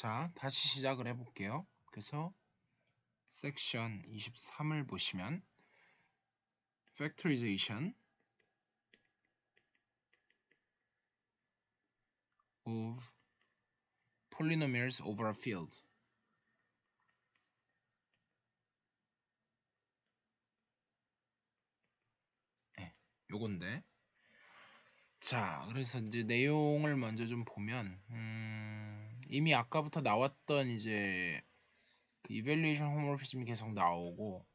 자, 다시 시작을 해볼게요. 그래서 섹션 23을 보시면 factorization of polynomials over a field. 네, 요건데. 자, 그래서 이제 내용을 먼저 좀 보면 이미 아까부터 나왔던 이제 그 evaluation homomorphism이 계속 나오고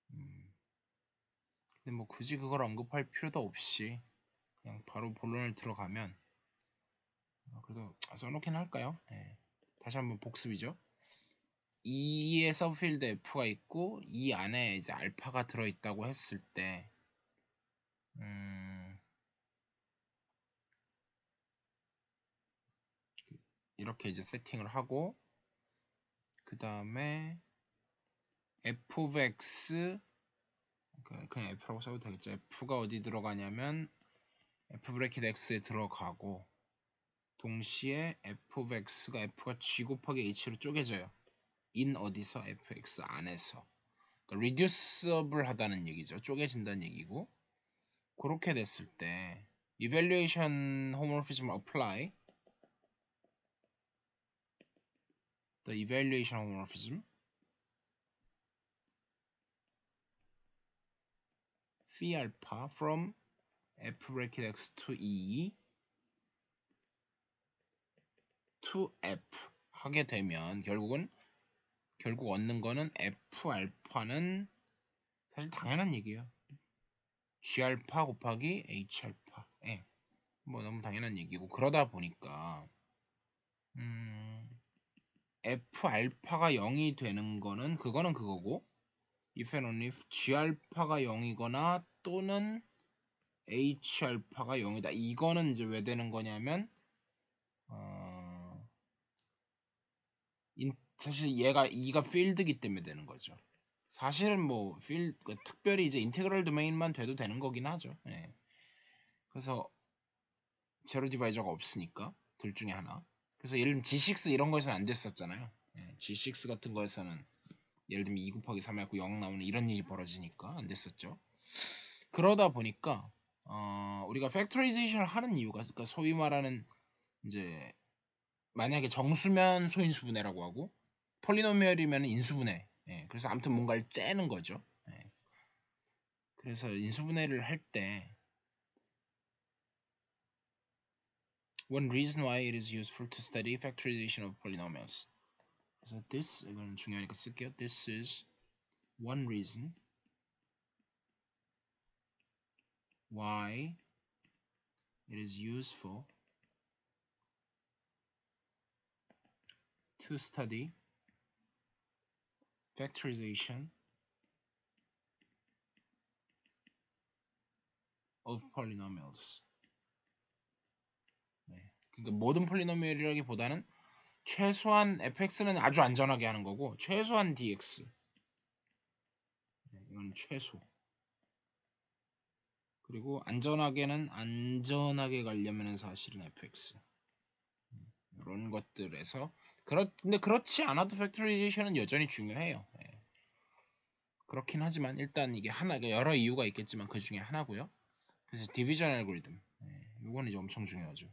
근데 뭐 굳이 그걸 언급할 필요도 없이 그냥 바로 본론을 들어가면 그래도 써놓긴 할까요? 네. 다시 한번 복습이죠. E의 서브필드 F가 있고 이 안에 이제 알파가 들어있다고 했을 때 이렇게 이제 세팅을 하고 그 다음에 f of x 그냥 f라고 써도 되겠죠. f가 어디 들어가냐면 f 브래킷 x에 들어가고 동시에 f of x가 f가 g 곱하기 h로 쪼개져요. in 어디서? fx 안에서. 그러니까 reducible 하다는 얘기죠. 쪼개진다는 얘기고 그렇게 됐을 때 evaluation homomorphism apply the evaluation homomorphism phi alpha from f bracket x to e to f 하게 되면 결국 얻는 거는 f 알파는 사실 당연한 얘기예요. g 알파 곱하기 h 알파. 예. 뭐 너무 당연한 얘기고 그러다 보니까 f 알파가 0이 되는 거는 그거는 그거고 if and only if g 알파가 0이거나 또는 h 알파가 0이다. 이거는 이제 왜 되는 거냐면 사실 얘가 2가 필드기 때문에 되는 거죠. 사실은 뭐 특별히 이제 인테그럴 도메인만 돼도 되는 거긴 하죠. 예. 그래서 제로 디바이저가 없으니까 둘 중에 하나. 그래서 예를 들면 G6 이런 거에서는 안 됐었잖아요. 예. G6 같은 거에서는 예를 들면 2 곱하기 3 해갖고 0 나오는 이런 일이 벌어지니까 안 됐었죠. 그러다 보니까 우리가 팩토라이제이션을 하는 이유가 그러니까 소위 말하는 이제 만약에 정수면 소인수분해라고 하고 폴리노미얼이면 인수분해. 예, 그래서 아무튼 뭔가를 째는 거죠. 예. 그래서 인수분해를 할 때 one reason why it is useful to study factorization of polynomials. 그래서 this 이건 중요하니까 쓸게요. This is one reason why it is useful to study factorization of polynomials. 네. 그러니까 모든 폴리노미얼이라기보다는 최소한 fx는 아주 안전하게 하는 거고 최소한 dx. 네, 이건 최소. 그리고 안전하게 가려면 사실은 fx. 이런 것들에서 근데 그렇지 않아도 팩토리제이션은 여전히 중요해요. 예. 그렇긴 하지만 일단 이게 여러 이유가 있겠지만 그 중에 하나고요. 그래서 디비전 알고리즘. 예. 이건 이제 엄청 중요하죠.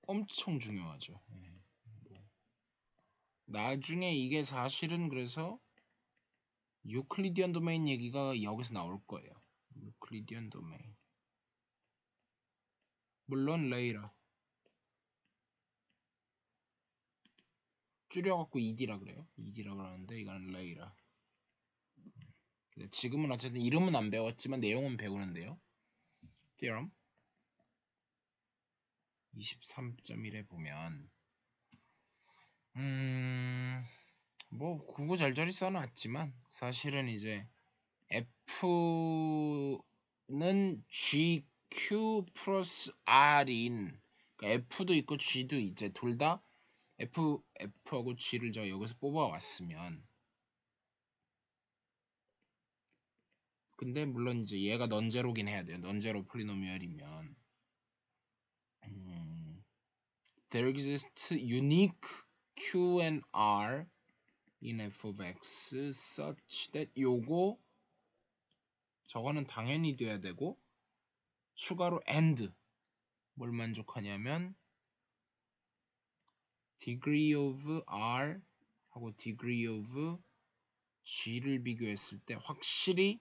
엄청 중요하죠. 예. 나중에 이게 사실은 그래서 유클리디언 도메인 얘기가 여기서 나올 거예요. 유클리디언 도메인. 물론 레이라. 줄여갖고 ED라 그래요. ED라 그러는데 이거는 레이라. 지금은 어쨌든 이름은 안 배웠지만 내용은 배우는데요. theorem 23.1에 보면 뭐 구구절절히 써놨지만 사실은 이제 F는 GQ 플러스 R인 그러니까 F도 있고 G도 이제 둘 다 F하고 G를 저 여기서 뽑아왔으면 근데 물론 이제 얘가 넌제로긴 해야 돼요. 넌제로 폴리노미얼이면 there exists unique Q and R in f of x such that 요거 저거는 당연히 돼야 되고 추가로 and 뭘 만족하냐면 degree of R 하고 degree of G를 비교했을 때 확실히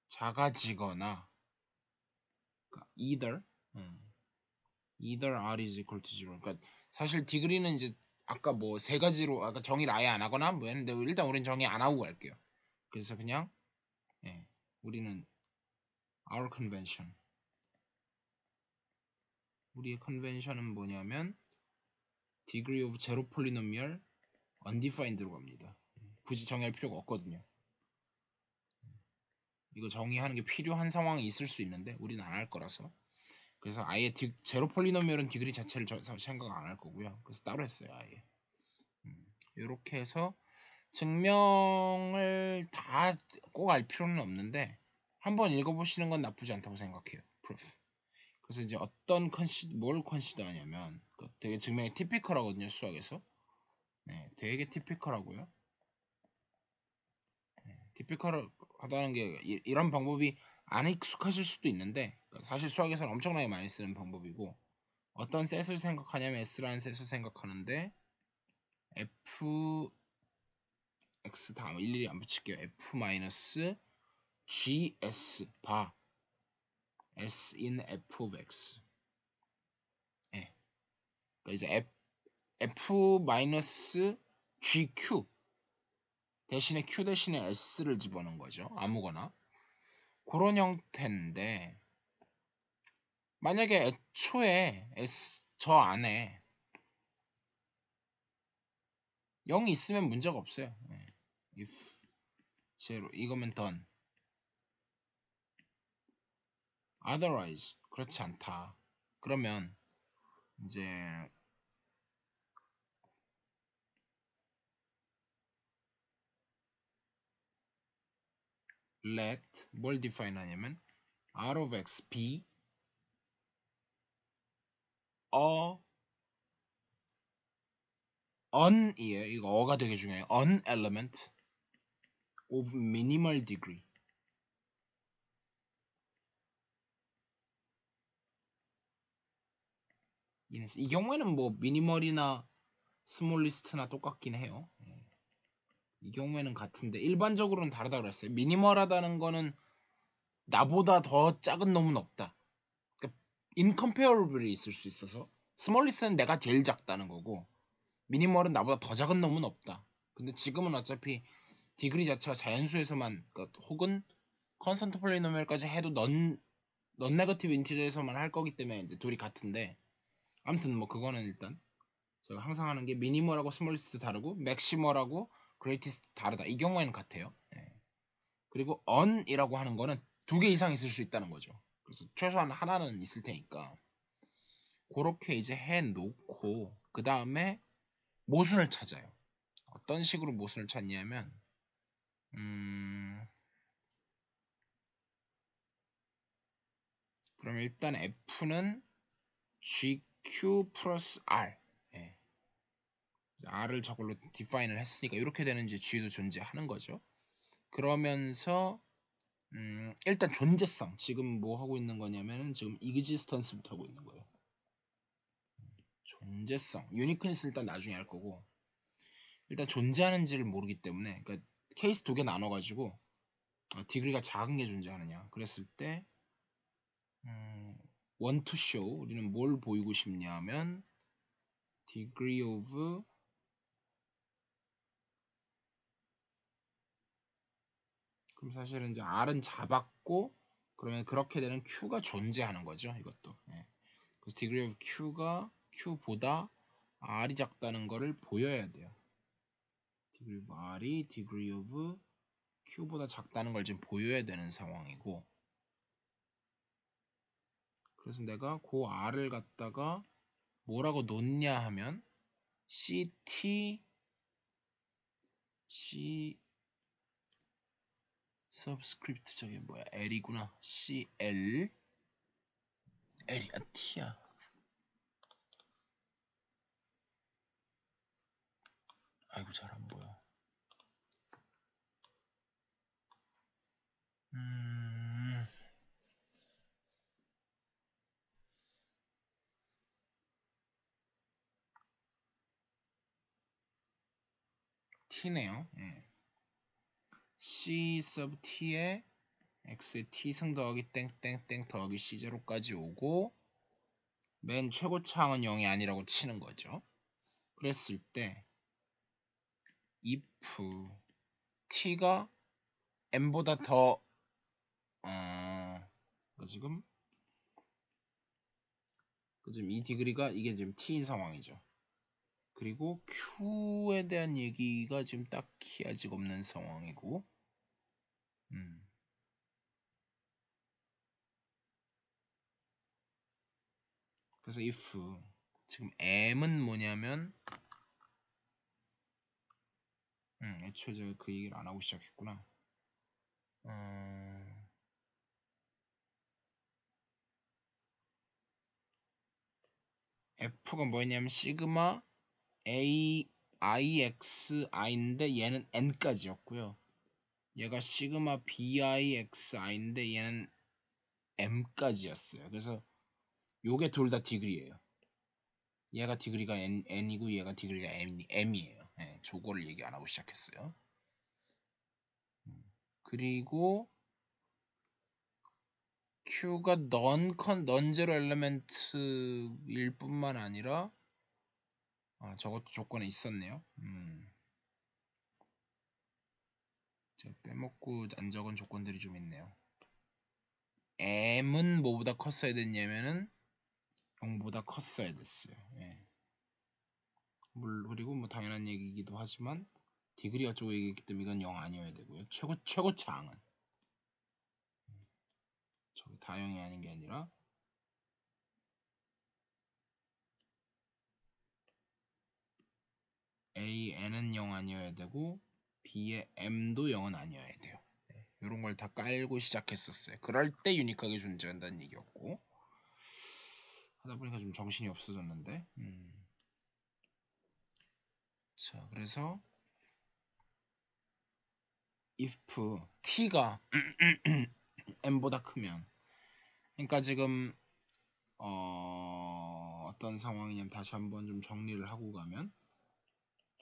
작아지거나 그러니까 either R is equal to 0 그러니까 사실 degree는 이제 아까 뭐 세 가지로 아까 정의를 아예 안 하거나 뭐 했는데 일단 우리는 정의 안 하고 갈게요. 그래서 그냥 우리는 our convention 우리의 컨벤션은 뭐냐면 degree of zero polynomial undefined로 갑니다. 굳이 정의할 필요가 없거든요. 이거 정의하는 게 필요한 상황이 있을 수 있는데 우리는 안 할 거라서 그래서 아예 제로 폴리노미얼은 디그리 자체를 생각 안 할 거고요. 그래서 따로 했어요 아예. 이렇게 해서 증명을 다 꼭 알 필요는 없는데 한번 읽어보시는 건 나쁘지 않다고 생각해요. proof. 그래서 이제 뭘 컨시더 하냐면 되게 증명이 티피컬하거든요 수학에서. 되게 티피컬하고요. 티피컬하다는 게 이런 방법이 안 익숙하실 수도 있는데 사실 수학에서는 엄청나게 많이 쓰는 방법이고 어떤 셋을 생각하냐면 S라는 셋을 생각하는데 F X 다음 일일이 안 붙일게요. F 마이너스 GS 바 S in F of X 그러니까 이제 F 마이너스 GQ 대신에 Q 대신에 S를 집어넣은 거죠. 아무거나 그런 형태인데 만약에 애초에 저 안에 0이 있으면 문제가 없어요. if 제로 이거면 done. otherwise 그렇지 않다. 그러면 이제 let 뭘 define 하냐면 R of x be a un이에요. 이거 어가 되게 중요해요. an element of minimal degree. 이 경우에는 뭐 미니멀이나 스몰리스트나 똑같긴 해요. 이 경우에는 같은데 일반적으로는 다르다고 그랬어요. 미니멀하다는 거는 나보다 더 작은 놈은 없다. 그러니까 incomparable이 있을 수 있어서 스몰리스트는 내가 제일 작다는 거고 미니멀은 나보다 더 작은 놈은 없다. 근데 지금은 어차피 디그리 자체가 자연수에서만 혹은 컨스턴트 폴리노미얼까지 해도 넌 네거티브 인티저에서만 할 거기 때문에 이제 둘이 같은데 아무튼 뭐 그거는 일단 제가 항상 하는 게 미니멀하고 스몰리스트 다르고 맥시멀하고 그레이티스트 다르다. 이 경우에는 같아요. 그리고 on이라고 하는 거는 두 개 이상 있을 수 있다는 거죠. 그래서 최소한 하나는 있을 테니까 그렇게 이제 해놓고 그 다음에 모순을 찾아요. 어떤 식으로 모순을 찾냐면 그럼 일단 F는 GQ 플러스 R R을 저걸로 디파인을 했으니까 이렇게 되는지 G도 존재하는 거죠. 그러면서 일단 존재성 지금 뭐 하고 있는 거냐면 지금 existence부터 하고 있는 거예요. 존재성 유니크니스 일단 나중에 할 거고 일단 존재하는지를 모르기 때문에 그러니까 케이스 두 개 나눠가지고 디그리가 작은 게 존재하느냐 그랬을 때 want to show 우리는 뭘 보이고 싶냐면 degree of 그럼 사실은 이제 R은 잡았고 그러면 그렇게 되는 Q가 존재하는 거죠. 이것도. 그래서 degree of Q가 Q보다 R이 작다는 거를 보여야 돼요. degree of R이 degree of Q보다 작다는 걸 지금 보여야 되는 상황이고 그래서 내가 그 R을 갖다가 뭐라고 놓냐 하면 CT C 서브스크립트 저게 뭐야? L이구나. CL L이야 T야. 아이고 잘 안 보여. T네요. 예. C sub T에 X의 T승 더하기 땡땡땡 더하기 C0까지 오고 맨 최고차항은 0이 아니라고 치는 거죠. 그랬을 때 if T가 M보다 더 지금 이 디그리가 이게 지금 T인 상황이죠. 그리고 Q에 대한 얘기가 지금 딱히 아직 없는 상황이고 그래서 if 지금 M은 뭐냐면 애초에 제가 그 얘기를 안 하고 시작했구나. F가 뭐였냐면 시그마 A IX I인데 얘는 N까지였고요. 얘가 시그마 BIX I인데 얘는 M까지였어요. 그래서 요게 둘 다 디그리예요. 얘가 디그리가 N이고 얘가 디그리가 M이에요. 네, 저거를 얘기 안 하고 시작했어요. 그리고 Q가 non-zero element일 뿐만 아니라 저것도 조건에 있었네요. 제가 빼먹고 안 적은 조건들이 좀 있네요. M은 뭐보다 컸어야 됐냐면은 0보다 컸어야 됐어요. 예. 그리고 뭐 당연한 얘기이기도 하지만 디그리 어쩌고 얘기했기 때문에 이건 0 아니어야 되고요. 최고차항은 저기 다 0이 아닌 게 아니라 A, N은 0 아니어야 되고 B의 M도 0은 아니어야 돼요. 이런 걸 다 깔고 시작했었어요. 그럴 때 유니크하게 존재한다는 얘기였고 하다 보니까 좀 정신이 없어졌는데 자 그래서 if t가 m보다 크면 그러니까 지금 어떤 상황이냐면 다시 한번 좀 정리를 하고 가면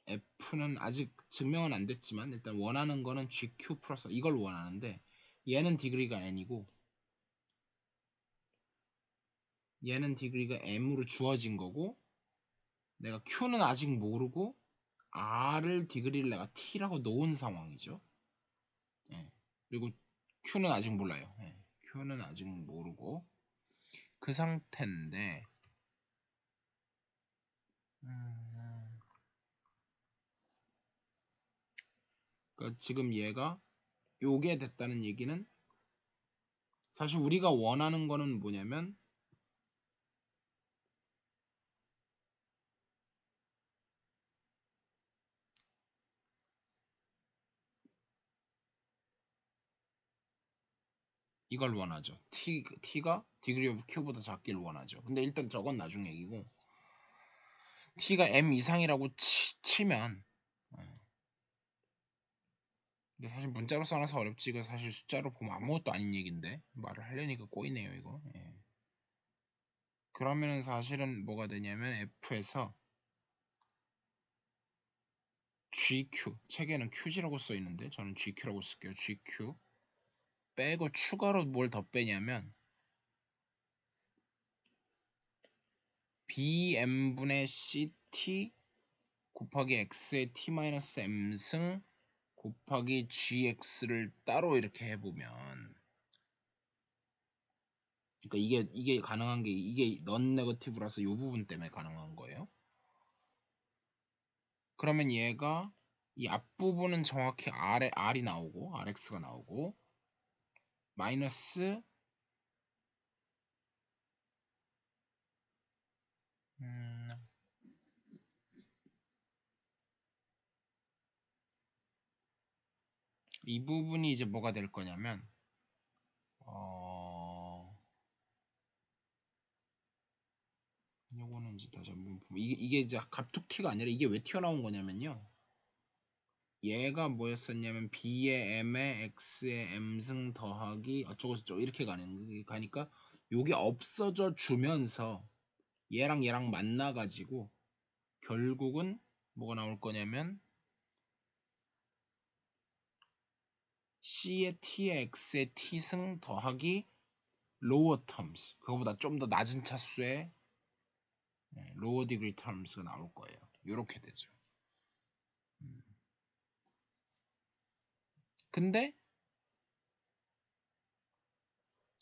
f는 아직 증명은 안 됐지만 일단 원하는 거는 gq 플러스 이걸 원하는데 얘는 디그리가 n이고 얘는 디그리가 m으로 주어진 거고 내가 q는 아직 모르고 r을 디그리를 내가 t라고 놓은 상황이죠. 예. 그리고 q는 아직 몰라요. 예. q는 아직 모르고 그 상태인데 그러니까 지금 얘가 요게 됐다는 얘기는 사실 우리가 원하는 거는 뭐냐면 이걸 원하죠. t가 degree of q보다 작기를 원하죠. 근데 일단 저건 나중 얘기고 t가 m 이상이라고 치면 근데 사실 문자로 써놔서 어렵지 이거 사실 숫자로 보면 아무것도 아닌 얘기인데 말을 하려니까 꼬이네요 이거. 예. 그러면은 사실은 뭐가 되냐면 f에서 GQ 책에는 QG라고 써 있는데 저는 GQ라고 쓸게요. GQ 빼고 추가로 뭘 더 빼냐면 BM분의 CT 곱하기 X의 T-M승 곱하기 GX를 따로 이렇게 해보면 그러니까 이게 가능한 게 이게 넌 네거티브라서 이 부분 때문에 가능한 거예요. 그러면 얘가 이 앞부분은 정확히 R이 나오고 RX가 나오고 마이너스 이 부분이 이제 뭐가 될 거냐면 요거는 이제 다시 한번 이게 이제 갑툭튀가 아니라 이게 왜 튀어나온 거냐면요. 얘가 뭐였었냐면 b의 m에 x의 m승 더하기 어쩌고저쩌고 이렇게 가니까 요게 없어져 주면서 얘랑 만나가지고 결국은 뭐가 나올 거냐면 c의 t의 x의 t승 더하기 lower terms 그거보다 좀 더 낮은 차수의 lower degree terms가 나올 거예요. 요렇게 되죠. 근데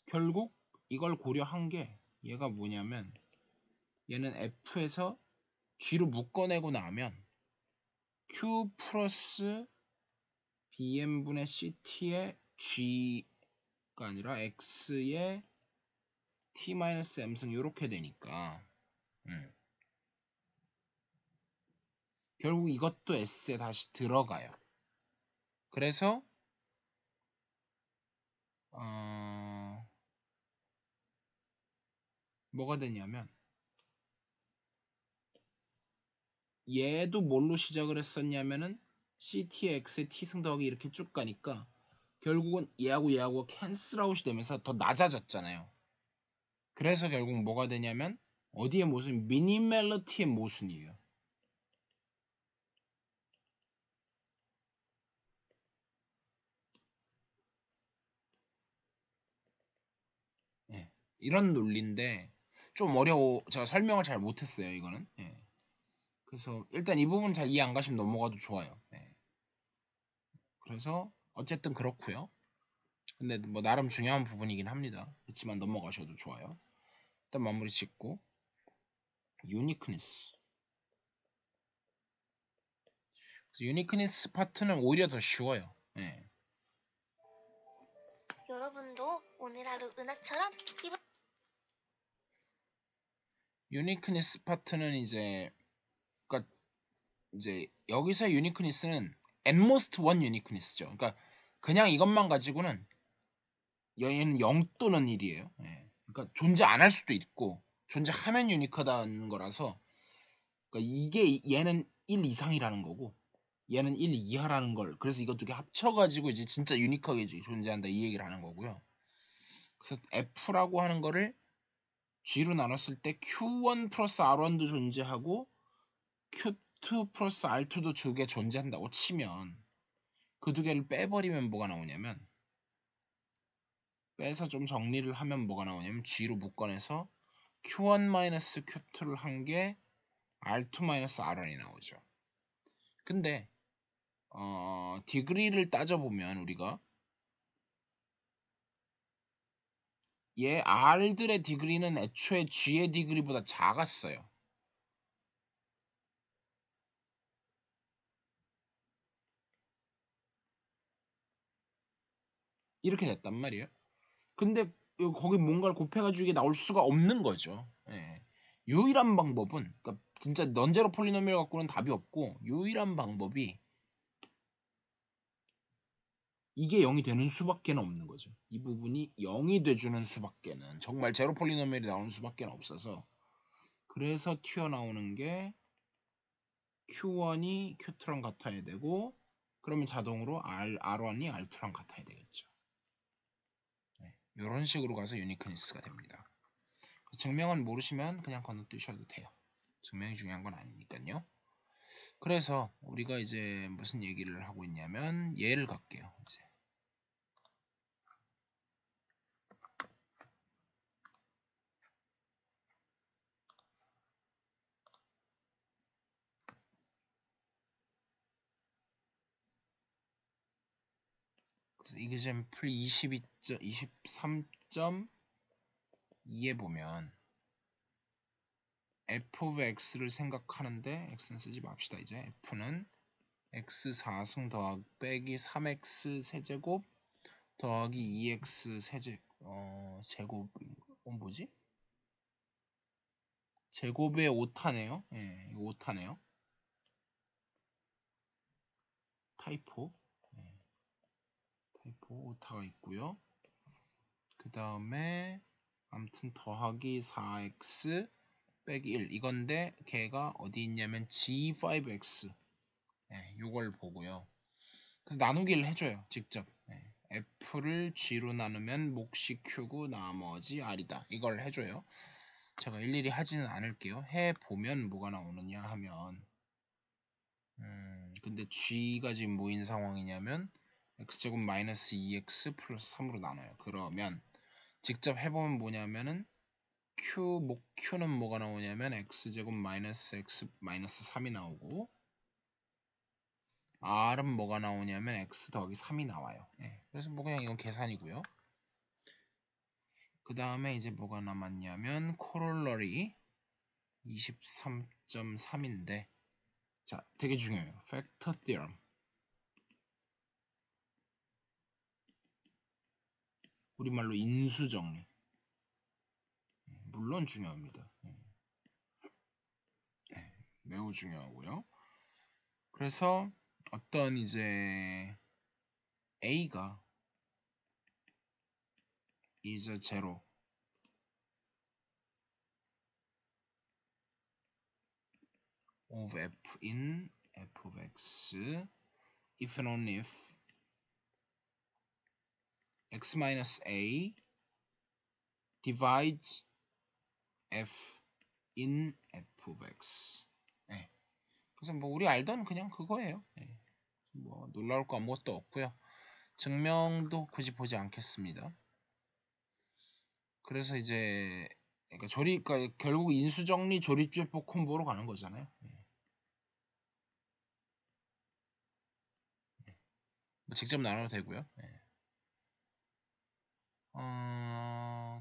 결국 이걸 고려한 게 얘가 뭐냐면 얘는 f에서 g로 묶어내고 나면 q 플러스 bm분의 ct의 g가 아니라 x의 t-m승 이렇게 되니까 결국 이것도 s에 다시 들어가요. 그래서 뭐가 되냐면 얘도 뭘로 시작을 했었냐면은 ct의 x의 t승 더하기 이렇게 쭉 가니까 결국은 얘하고 캔슬아웃이 되면서 더 낮아졌잖아요. 그래서 결국 뭐가 되냐면 어디의 모순? 미니멀리티의 모순이에요. 예. 이런 논리인데 좀 어려워. 제가 설명을 잘 못했어요. 이거는. 예. 그래서 일단 이 부분 잘 이해 안 가시면 넘어가도 좋아요. 예. 그래서 어쨌든 그렇고요. 근데 뭐 나름 중요한 부분이긴 합니다. 그렇지만 넘어가셔도 좋아요. 일단 마무리 짓고 유니크니스. 그래서 유니크니스 파트는 오히려 더 쉬워요. 예. 여러분도 오늘 하루 은하처럼 기분 유니크니스 파트는 이제 그러니까 이제 여기서 유니크니스는 at most one 유니크니스죠. 그러니까 그냥 이것만 가지고는 얘는 0 또는 1이에요. 예. 그러니까 존재 안 할 수도 있고 존재하면 유니크하다는 거라서 그러니까 이게 얘는 1 이상이라는 거고 얘는 1 이하라는 걸 그래서 이거 두 개 합쳐가지고 이제 진짜 유니크하게 존재한다 이 얘기를 하는 거고요. 그래서 F라고 하는 거를 G로 나눴을 때 Q1 플러스 R1도 존재하고 Q2 플러스 R2도 두 개 존재한다고 치면 그 두 개를 빼버리면 뭐가 나오냐면 빼서 좀 정리를 하면 뭐가 나오냐면 G로 묶어내서 Q1-Q2를 한 게 R2-R1이 나오죠. 근데 디그리를 따져보면 우리가 얘 R들의 디그리는 애초에 G의 디그리보다 작았어요. 이렇게 됐단 말이에요. 근데 거기 뭔가를 곱해가지고 이게 나올 수가 없는 거죠. 예. 유일한 방법은 그러니까 진짜 넌제로 폴리노미얼 갖고는 답이 없고 유일한 방법이 이게 0이 되는 수밖에 없는 거죠. 이 부분이 0이 돼주는 수밖에는 정말 제로 폴리노미얼이 나오는 수밖에 없어서 그래서 튀어나오는 게 Q1이 Q2랑 같아야 되고 그러면 자동으로 R1이 R2랑 같아야 되겠죠. 네, 이런 식으로 가서 유니크니스가 됩니다. 증명은 모르시면 그냥 건너뛰셔도 돼요. 증명이 중요한 건 아니니까요. 그래서 우리가 이제 무슨 얘기를 하고 있냐면 예를 갈게요. 이제 그래서 example 23.2에 보면 f of x를 생각하는데 x는 쓰지 맙시다. 이제 f는 x 4승 더하기 빼기 3x 세제곱 더하기 2x 제곱 뭐지? 제곱의 오타네요. 예, 이거 오타네요. 타이포. 예. 오타가 있고요. 그 다음에 아무튼 더하기 4x 빼기 1 이건데 걔가 어디 있냐면 G5x 요걸 보고요. 그래서 나누기를 해줘요. 직접 F를 G로 나누면 몫이 Q고 나머지 R이다. 이걸 해줘요. 제가 일일이 하지는 않을게요. 해보면 뭐가 나오느냐 하면 근데 G가 지금 뭐인 상황이냐면 X제곱 마이너스 2X 플러스 3으로 나눠요. 그러면 직접 해보면 뭐냐면은 목 Q는 뭐가 나오냐면 X제곱 마이너스 X 마이너스 3이 나오고 R은 뭐가 나오냐면 X 더하기 3이 나와요. 그래서 뭐 그냥 이건 계산이고요. 그 다음에 이제 뭐가 남았냐면 코롤러리 23.3인데 자 되게 중요해요. 팩터 티어럼 우리말로 인수정리 물론 중요합니다. 매우 중요하고요. 그래서 어떤 이제 A가 is a zero of f in f of x if and only if x minus a divides f in f of x. 그래서 뭐 우리 알던 그냥 그거예요. 뭐 놀라울 거 아무것도 없고요. 증명도 굳이 보지 않겠습니다. 그래서 이제 그러니까 결국 인수정리 조립제법 콤보로 가는 거잖아요. 뭐 직접 나눠도 되고요.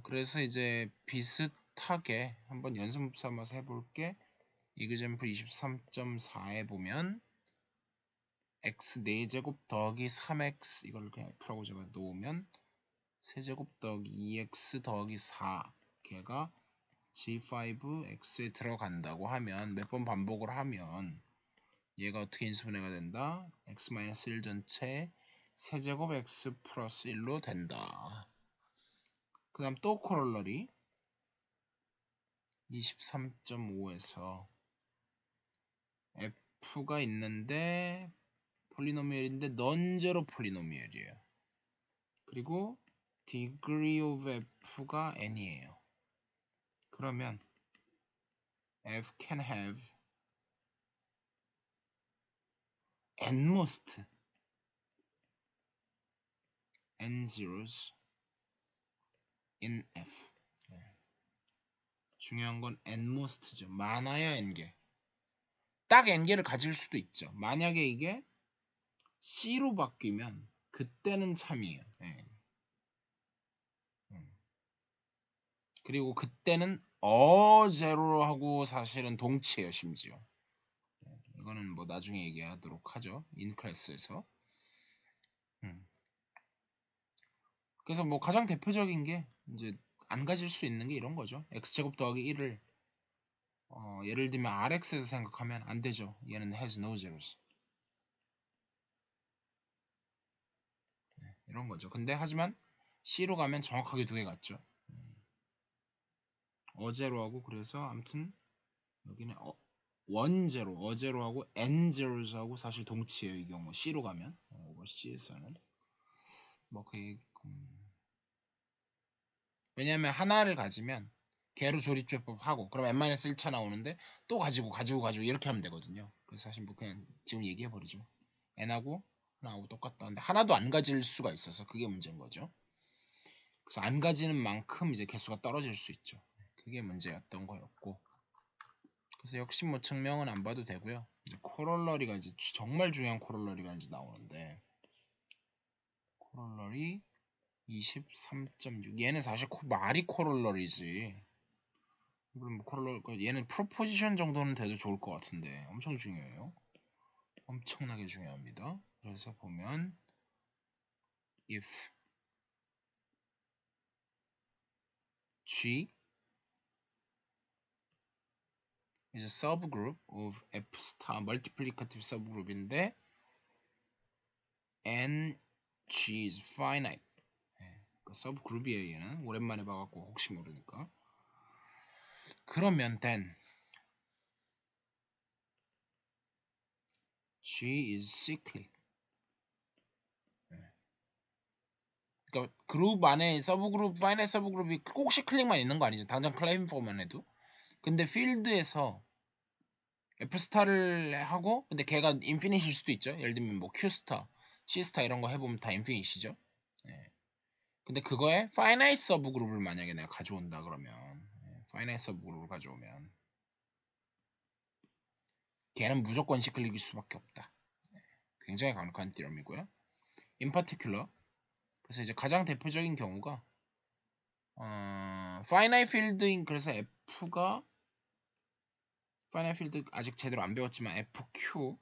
그래서 이제 비슷하게 한번 연습 삼아서 해볼게. 이그젠플 23.4에 보면 x 4제곱 더하기 3x 이걸 그냥 F라고 제가 놓으면 세제곱 더하기 2x 더하기 4 걔가 G5x에 들어간다고 하면 몇 번 반복을 하면 얘가 어떻게 인수분해가 된다? x-1 전체 세제곱 x 플러스 1로 된다. 그 다음 또 코롤러리 23.5에서 f가 있는데 폴리노미얼인데 넌제로 폴리노미얼이에요. 그리고 degree of f가 n이에요. 그러면 f can have n most n zeros in f. 중요한 건 n most죠. 많아야 n개. 딱 n개를 가질 수도 있죠. 만약에 이게 c로 바뀌면 그때는 참이에요. 그리고 그때는 제로로 하고 사실은 동치예요. 심지어. 이거는 뭐 나중에 얘기하도록 하죠. 인클래스에서. 그래서 뭐 가장 대표적인 게 이제 안 가질 수 있는 게 이런 거죠. x제곱 더하기 1을 예를 들면 rx에서 생각하면 안 되죠. 얘는 has no zeros. 이런 거죠. 근데 하지만 c로 가면 정확하게 두 개 같죠. 어제로하고 그래서 아무튼 여기는 원제로 어제로하고 n제로하고 사실 동치예요. 이 경우 c로 가면 오버 c에서는 뭐 그 왜냐하면 하나를 가지면 개로 조립제법 하고 그럼 n-1차 나오는데 또 가지고 이렇게 하면 되거든요. 그래서 사실 뭐 그냥 지금 얘기해 버리죠. n하고 하나하고 똑같다. 근데 하나도 안 가질 수가 있어서 그게 문제인 거죠. 그래서 안 가지는 만큼 이제 개수가 떨어질 수 있죠. 그게 문제였던 거였고. 그래서 역시 뭐 증명은 안 봐도 되고요. 이제 코롤러리가 이제 정말 중요한 코롤러리가 이제 나오는데 코롤러리 23.6 얘는 사실 말이 코롤러리지. 물론 뭐 얘는 프로포지션 정도는 돼도 좋을 것 같은데 엄청 중요해요. 엄청나게 중요합니다. 그래서 보면 if G is a subgroup of F star multiplicative subgroup인데 n G is finite. 그 서브 그룹이에요. 얘는 오랜만에 봐갖고 혹시 모르니까. 그러면 then G is cyclic. 그러니까 그룹 안에 서브 그룹, 파이나이트 서브 그룹이 꼭 시클릭만 있는 거 아니죠. 당장 클레임 포만 해도. 근데 필드에서 F 스타를 하고, 근데 걔가 인피니트일 수도 있죠. 예를 들면 뭐 Q 스타, C 스타 이런 거 해보면 다 인피니트죠. 근데 그거에 파이나이트 서브 그룹을 만약에 내가 가져온다 그러면, 파이나이트 서브 그룹을 가져오면 걔는 무조건 시클릭일 수밖에 없다. 굉장히 강력한 theorem이고요. In particular, 그래서 이제 가장 대표적인 경우가 finite field인, 그래서 F가 파이나이트 필드 아직 제대로 안 배웠지만 FQ,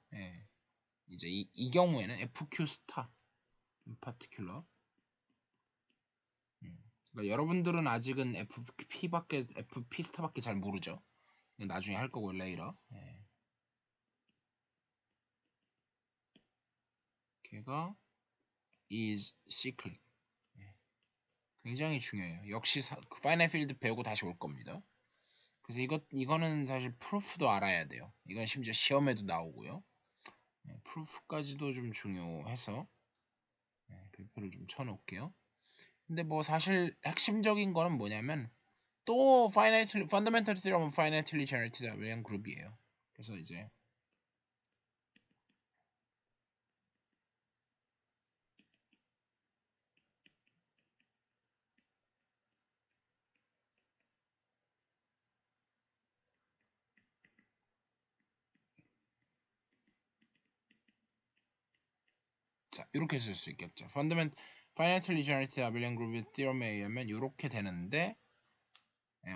이제 이 경우에는 FQ 스타 in particular. 그러니까 여러분들은 아직은 FP 스타밖에 잘 모르죠. 나중에 할 거고 레이러. 걔가 is cyclic. 굉장히 중요해요. 역시 파이나이트 필드 배우고 다시 올 겁니다. 그래서 이거는 사실 프루프도 알아야 돼요. 이건 심지어 시험에도 나오고요. 프루프까지도 좀 중요해서 별표를 좀 쳐놓을게요. 근데 뭐 사실 핵심적인 거는 뭐냐면 또 fundamental theorem of finitely generated abelian 그룹이에요. 그래서 이제 자 이렇게 쓸 수 있겠죠. finitely generated abelian 그룹의 theorem에 의하면 이렇게 되는데,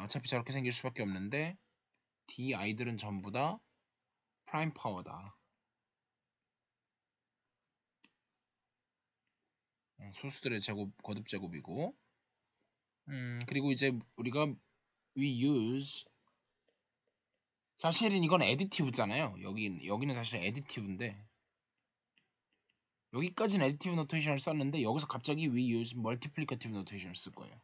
어차피 저렇게 생길 수밖에 없는데 di들은 전부 다 프라임 파워다. 소수들의 제곱, 거듭 제곱이고, 그리고 이제 우리가 we use, 사실은 이건 aditive잖아요. 여기는 사실 additive인데, 여기까지는 additive notation을 썼는데 여기서 갑자기 we use multiplicative notation을 쓸 거예요.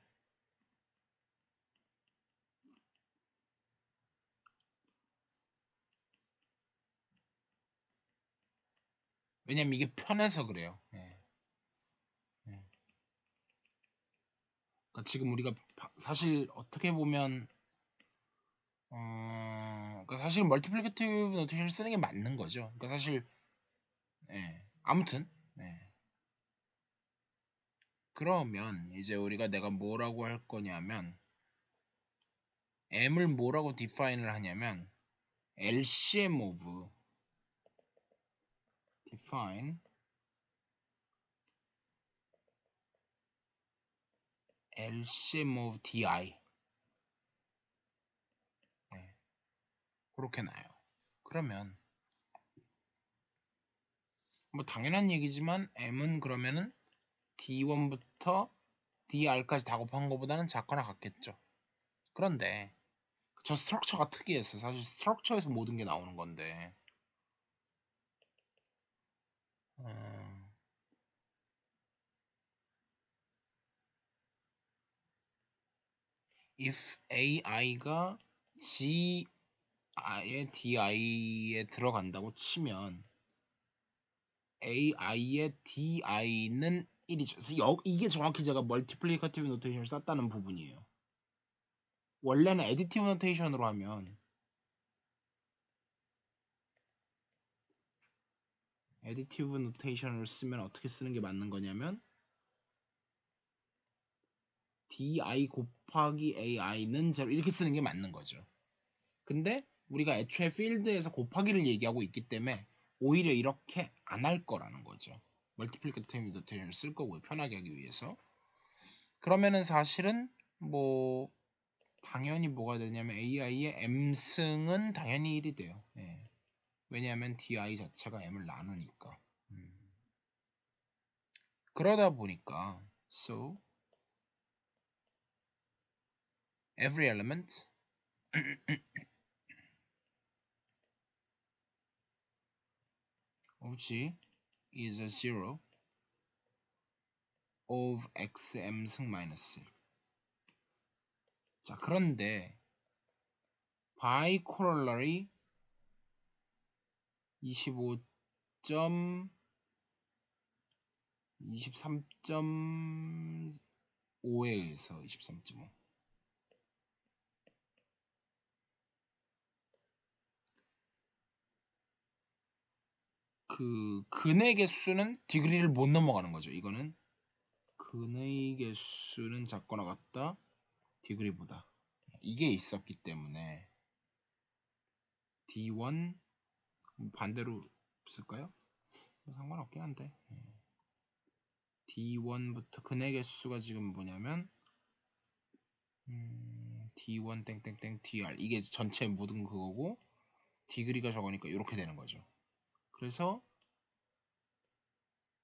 왜냐면 이게 편해서 그래요. 그러니까 지금 우리가 사실 어떻게 보면 그러니까 사실 멀티플리케이티브 노테이션을 쓰는 게 맞는 거죠. 그러니까 사실 아무튼 그러면 이제 우리가 내가 뭐라고 할 거냐면 m을 뭐라고 define을 하냐면 LCM of define LCM of di 그렇게 나요. 그러면 뭐 당연한 얘기지만 m은 그러면은 d1부터 dr까지 다 곱한 것보다는 작거나 같겠죠. 그런데 저 스트럭처가 특이해서 사실 스트럭처에서 모든 게 나오는 건데 if ai가 gi의 di에 들어간다고 치면 ai의 di는 1이죠. 그래서 이게 정확히 제가 멀티플리케이티브 노테이션을 썼다는 부분이에요. 원래는 애디티브 노테이션으로 하면 애디티브 노테이션을 쓰면 어떻게 쓰는 게 맞는 거냐면 di 곱하기 ai는 0 이렇게 쓰는 게 맞는 거죠. 근데 우리가 애초에 필드에서 곱하기를 얘기하고 있기 때문에 오히려 이렇게 안 할 거라는 거죠. 멀티플리케이티브 노테이션을 쓸 거고요. 편하게 하기 위해서. 그러면은 사실은 뭐 당연히 뭐가 되냐면 ai의 m승은 당연히 1이 돼요. 왜냐하면 di 자체가 m을 나누니까. 그러다 보니까 so every element of G is a zero of xm 승 마이너스 1. 자, 그런데 by corollary 23.5에 의해서 23.5. 그 근의 개수는 디그리를 못 넘어가는 거죠. 이거는 근의 개수는 작거나 같다 디그리보다. 이게 있었기 때문에 D1 반대로 쓸까요? 뭐 상관없긴 한데 D1부터 근의 개수가 지금 뭐냐면 D1 땡땡땡 DR 이게 전체 모든 그거고 디그리가 적으니까 이렇게 되는 거죠. 그래서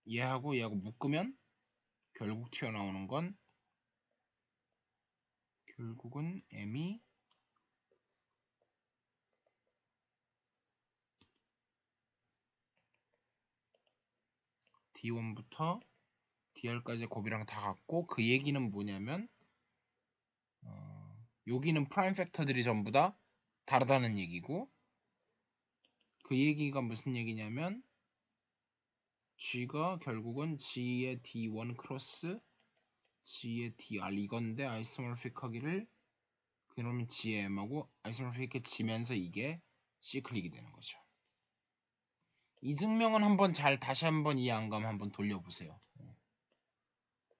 얘하고 묶으면 결국 튀어나오는 건 결국은 m이 D1부터 DR까지의 곱이랑 다 같고 그 얘기는 뭐냐면 여기는 프라임 팩터들이 전부 다 다르다는 얘기고 그 얘기가 무슨 얘기냐면 G가 결국은 G의 D1 크로스 G의 DR 이건데 아이소모피크하기를 그러면 G의 M하고 아이소모피크해지면서 이게 시클릭이 되는 거죠. 이 증명은 다시 한번 이해 안 가면 한번 돌려보세요.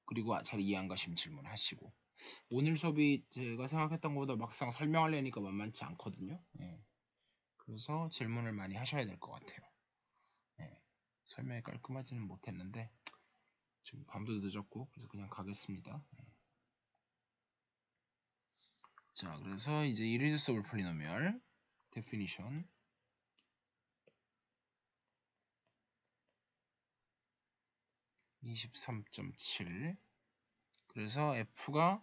그리고 잘 이해 안 가시면 질문하시고 오늘 수업이 제가 생각했던 것보다 막상 설명하려니까 만만치 않거든요. 그래서 질문을 많이 하셔야 될 것 같아요. 설명이 깔끔하지는 못했는데 지금 밤도 늦었고 그래서 그냥 가겠습니다. 자, 그래서 이제 irreducible polynomial definition 23.7 그래서 f가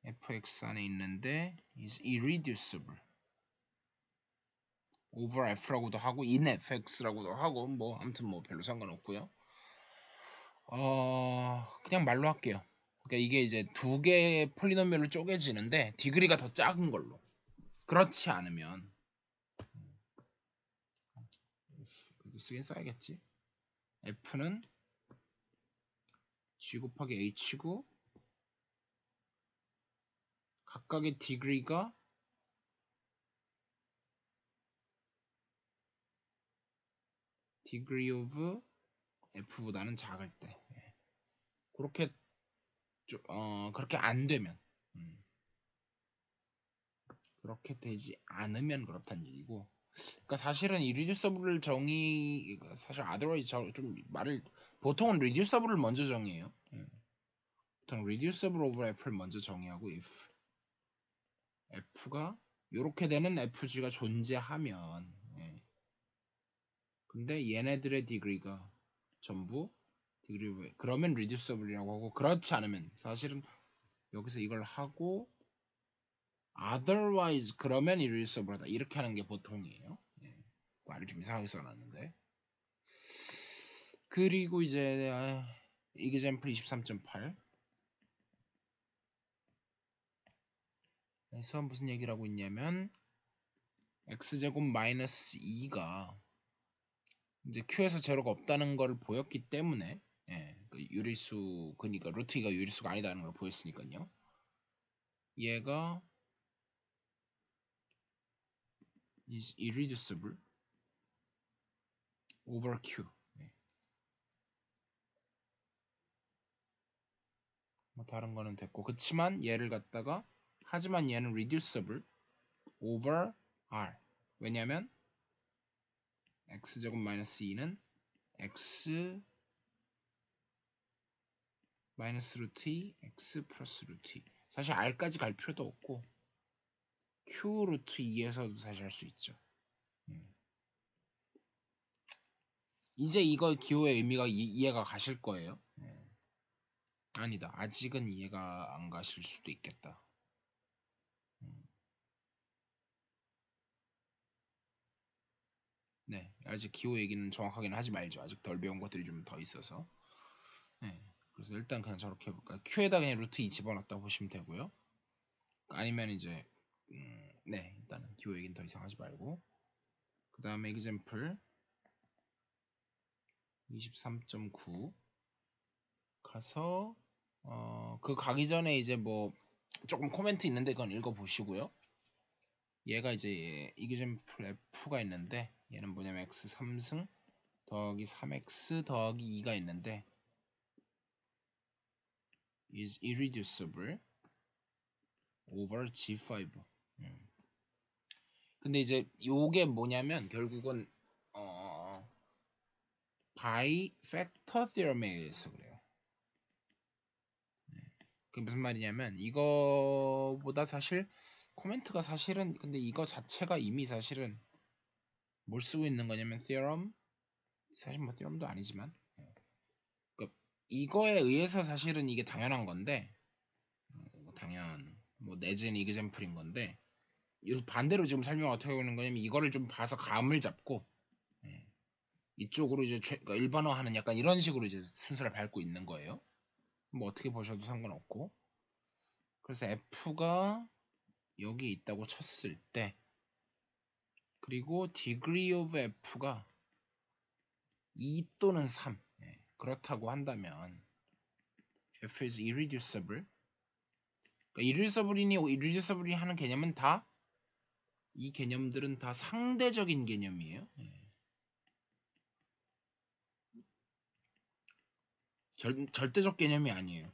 fx 안에 있는데 is irreducible over f라고도 하고 in fx라고도 하고 뭐 아무튼 뭐 별로 상관없고요. 그냥 말로 할게요. 그러니까 이게 이제 두 개의 폴리노미얼로 쪼개지는데 디그리가 더 작은 걸로. 그렇지 않으면 쓰긴 써야겠지. f는 g 곱하기 h고 각각의 디그리가 degree of f보다는 작을 때 그렇게 그렇게 안 되면 그렇게 되지 않으면 그렇다는 얘기고 그러니까 사실은 이 reducible을 사실 otherwise 좀 말을 보통은 reducible을 먼저 정의해요. 보통 reducible over f를 먼저 정의하고 if f가 이렇게 되는 fg가 존재하면 근데 얘네들의 degree가 전부 degree 그러면 reducible이라고 하고 그렇지 않으면 사실은 여기서 이걸 하고 otherwise 그러면 irreducible하다 이렇게 하는 게 보통이에요. 말을 좀 이상하게 써놨는데 그리고 이제 example 23.8 에서 무슨 얘기를 하고 있냐면 x제곱 마이너스 2가 이제 q에서 제로가 없다는 걸 보였기 때문에 그 유리수 그러니까 루트 2가 유리수가 아니다는 걸 보였으니까요. 얘가 is irreducible over q. 뭐 다른 거는 됐고 그치만 얘를 갖다가 하지만 얘는 reducible over r. 왜냐면 x제곱 마이너스 2는 x 마이너스 루트 2 x 플러스 루트 2 사실 r까지 갈 필요도 없고 q 루트 2에서도 사실 할 수 있죠. 이제 이거 기호의 의미가 이해가 가실 거예요. 아니다. 아직은 이해가 안 가실 수도 있겠다. 네, 아직 기호 얘기는 정확하게는 하지 말죠. 아직 덜 배운 것들이 좀 더 있어서. 네, 그래서 일단 그냥 저렇게 해볼까요? Q에다 그냥 루트 2 집어넣었다 보시면 되고요. 아니면 이제 네, 일단은 기호 얘기는 더 이상 하지 말고 그 다음에 example 23.9 가서 그 가기 전에 이제 뭐 조금 코멘트 있는데 그건 읽어보시고요. 얘가 이제 example f가 있는데 얘는 뭐냐면 x 3승 더하기 3x 더하기 2가 있는데 is irreducible over G5. 근데 이제 요게 뭐냐면 결국은 by factor theorem에 의해서 그래요. 그게 무슨 말이냐면 이거보다 사실 코멘트가 사실은 근데 이거 자체가 이미 사실은 뭘 쓰고 있는 거냐면 theorem 사실 뭐 theorem도 아니지만 그러니까 이거에 의해서 사실은 이게 당연한 건데 당연 뭐 내지는 example인 건데 반대로 지금 설명 어떻게 하고 있는 거냐면 이거를 좀 봐서 감을 잡고 이쪽으로 이제 그러니까 일반화하는 약간 이런 식으로 이제 순서를 밟고 있는 거예요. 뭐 어떻게 보셔도 상관없고 그래서 F가 여기 있다고 쳤을 때 그리고 degree of F가 2 또는 3 그렇다고 한다면 F is irreducible 그러니까 irreducible이니 irreducible이 하는 개념은 다 이 개념들은 다 상대적인 개념이에요. 절대적 개념이 아니에요.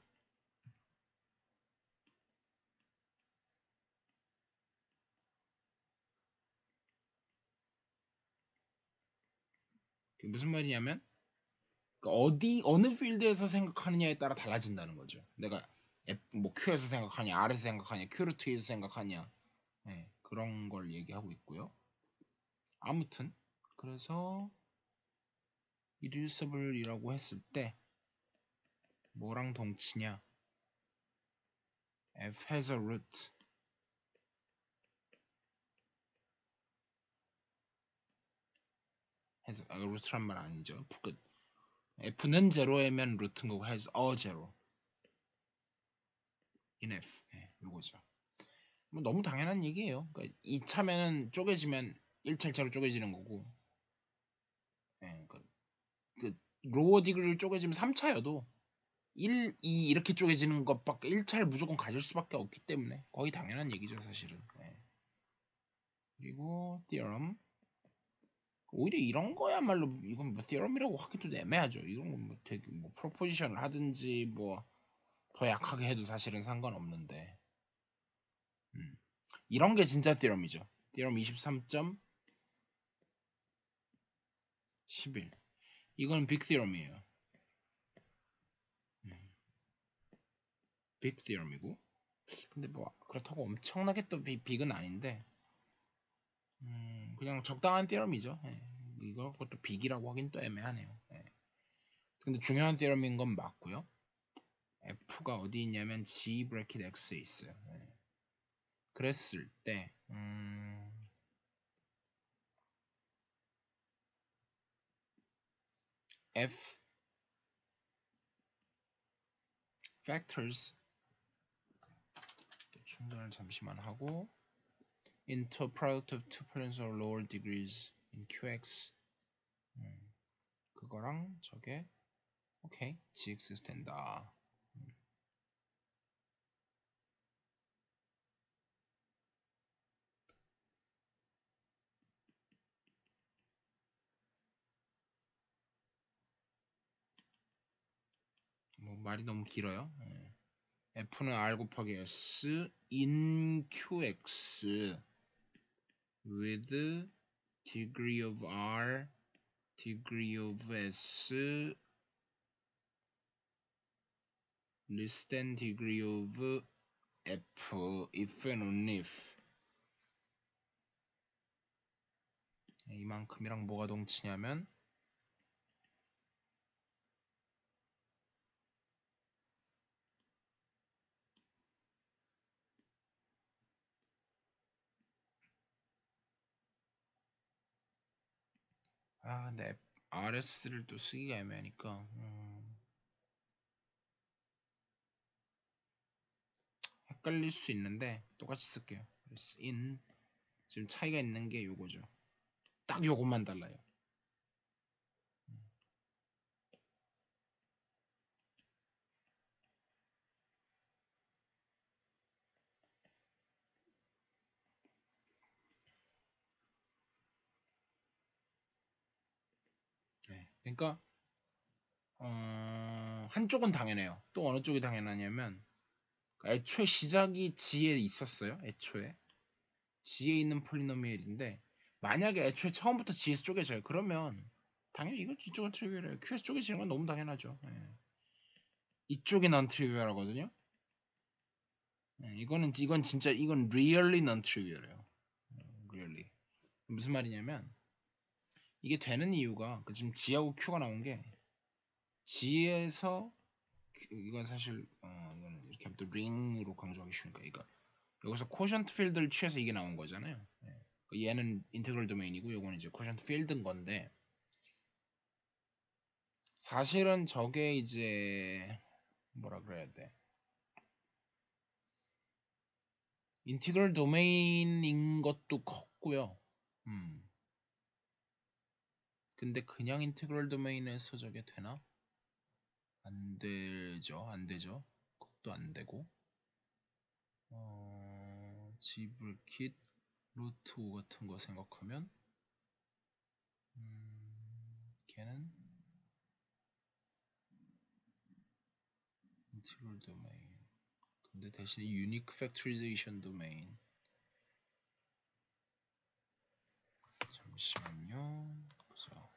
그게 무슨 말이냐면 어느 필드에서 생각하느냐에 따라 달라진다는 거죠. 내가 뭐 Q에서 생각하냐, R에서 생각하냐, Q루트에서 생각하냐, 그런 걸 얘기하고 있고요. 아무튼 그래서 irreducible이라고 했을 때 뭐랑 동치냐? F has a root. 루트란 말 아니죠. 끝. F는 제로이면 루트인 거고 has a zero in F. 요거죠. 뭐 너무 당연한 얘기예요. 그러니까 2차면은 쪼개지면 1차 1차로 쪼개지는 거고 그 로어 디그리를 쪼개지면 3차여도 1, 2 이렇게 쪼개지는 것밖에 1차를 무조건 가질 수밖에 없기 때문에 거의 당연한 얘기죠 사실은. 그리고 theorem 오히려 이런 거야말로 이건 뭐 theorem이라고 하기도 애매하죠. 이런 건뭐 되게 뭐 프로포지션을 하든지 뭐 더 약하게 해도 사실은 상관없는데 이런 게 진짜 theorem이죠. theorem 23.11 이건 빅 theorem이에요. 빅 theorem이고 근데 뭐 그렇다고 엄청나게 또 빅은 아닌데 그냥 적당한 theorem이죠. 이거 그것도 빅이라고 하긴 또 애매하네요. 근데 중요한 theorem인 건 맞고요. F가 어디 있냐면 G 브래킷 X에 있어요. 그랬을 때 F factors 충전을 잠시만 하고 into product of two polynomials of lower degrees in QX 그거랑 저게 오케이 GX 된다. 뭐 말이 너무 길어요. F는 R 곱하기 S in QX with degree of R, degree of S less than degree of F if and only if 이만큼이랑 뭐가 동치냐면 근데 RS를 또 쓰기가 애매하니까 헷갈릴 수 있는데 똑같이 쓸게요. in 지금 차이가 있는 게 요거죠. 딱 요것만 달라요. 네. 그러니까 한쪽은 당연해요. 또 어느 쪽이 당연하냐면 애초에 시작이 G에 있었어요. 애초에 G에 있는 폴리노미얼인데 만약에 애초에 처음부터 G에서 쪼개져요. 그러면 당연히 이쪽은 트리비얼이에요. Q에서 쪼개지는 건 너무 당연하죠. 예. 이쪽이 non 트리비얼하거든요. 예, 이건 진짜 이건 really non trivial해요. really. 무슨 말이냐면 이게 되는 이유가 지금 G하고 Q가 나온 게 G에서 이건 사실 이거는 이렇게 하면 또 링으로 강조하기 쉬우니까 이거 여기서 코션트 필드를 취해서 이게 나온 거잖아요. 예. 얘는 인테그럴 도메인이고 요거는 이제 코션트 필드인 건데 사실은 저게 이제 뭐라 그래야 돼? 인테그럴 도메인인 것도 컸고요. 근데 그냥 인테그럴 도메인에서 저게 되나? 안 되죠. 안 되죠. 그것도 안 되고. 지불킷 루트 5 같은 거 생각하면 걔는 인테그럴 도메인. 근데 대신에 유니크 팩토리제이션 도메인. 잠시만요. 보세요.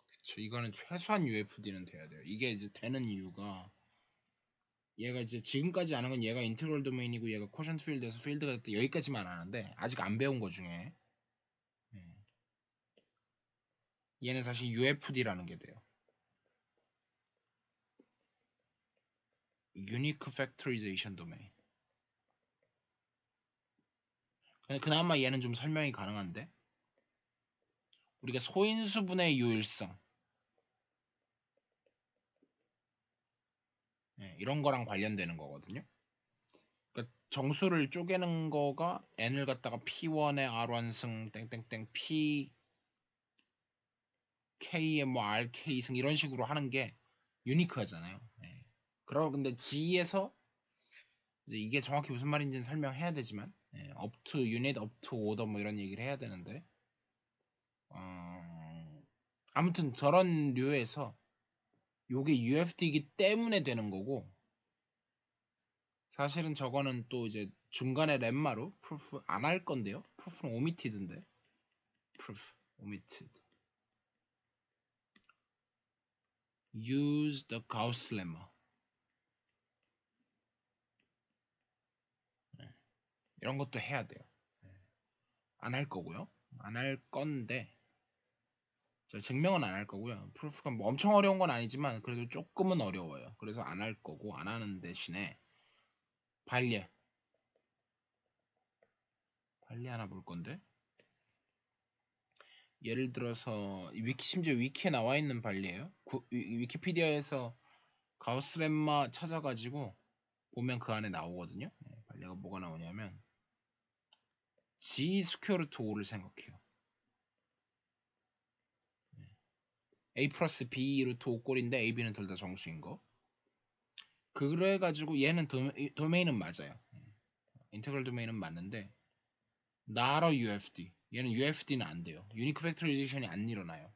그쵸. 이거는 최소한 UFD는 돼야 돼요. 이게 이제 되는 이유가 얘가 이제 지금까지 아는 건 얘가 인테그럴 도메인이고 얘가 코션트 필드에서 필드가 됐다 여기까지만 아는데 아직 안 배운 거 중에 얘는 사실 UFD라는 게 돼요. Unique Factorization Domain. 그나마 얘는 좀 설명이 가능한데 우리가 소인수분의 유일성 이런 거랑 관련되는 거거든요. 그러니까 정수를 쪼개는 거가 n을 갖다가 p1의 r1승 땡땡땡 p k의 뭐 rk승 이런 식으로 하는 게 유니크하잖아요. 근데 G에서 이게 정확히 무슨 말인지는 설명해야 되지만 up to unit, up to order 뭐 이런 얘기를 해야 되는데 아무튼 저런 류에서 요게 UFD이기 때문에 되는 거고 사실은 저거는 또 이제 중간에 렘마로 proof 안 할 건데요. proof는 omitted인데 proof omitted use the Gauss lemma 이런 것도 해야 돼요. 안 할 거고요. 안 할 건데 증명은 안 할 거고요. 프루프가 뭐 엄청 어려운 건 아니지만 그래도 조금은 어려워요. 그래서 안 할 거고 안 하는 대신에 발리 하나 볼 건데 예를 들어서 심지어 위키에 나와 있는 발리예요. 위키피디아에서 가우스 렘마 찾아가지고 보면 그 안에 나오거든요. 발리가 뭐가 나오냐면 G 스퀘어 루트 5를 생각해요. A 플러스 B 루트 5꼴인데 A, B는 둘 다 정수인 거. 그래가지고 얘는 도메인은 맞아요. 인테그럴 도메인은 맞는데 나러 UFD. 얘는 UFD는 안 돼요. 유니크 팩토리제이션이 안 일어나요.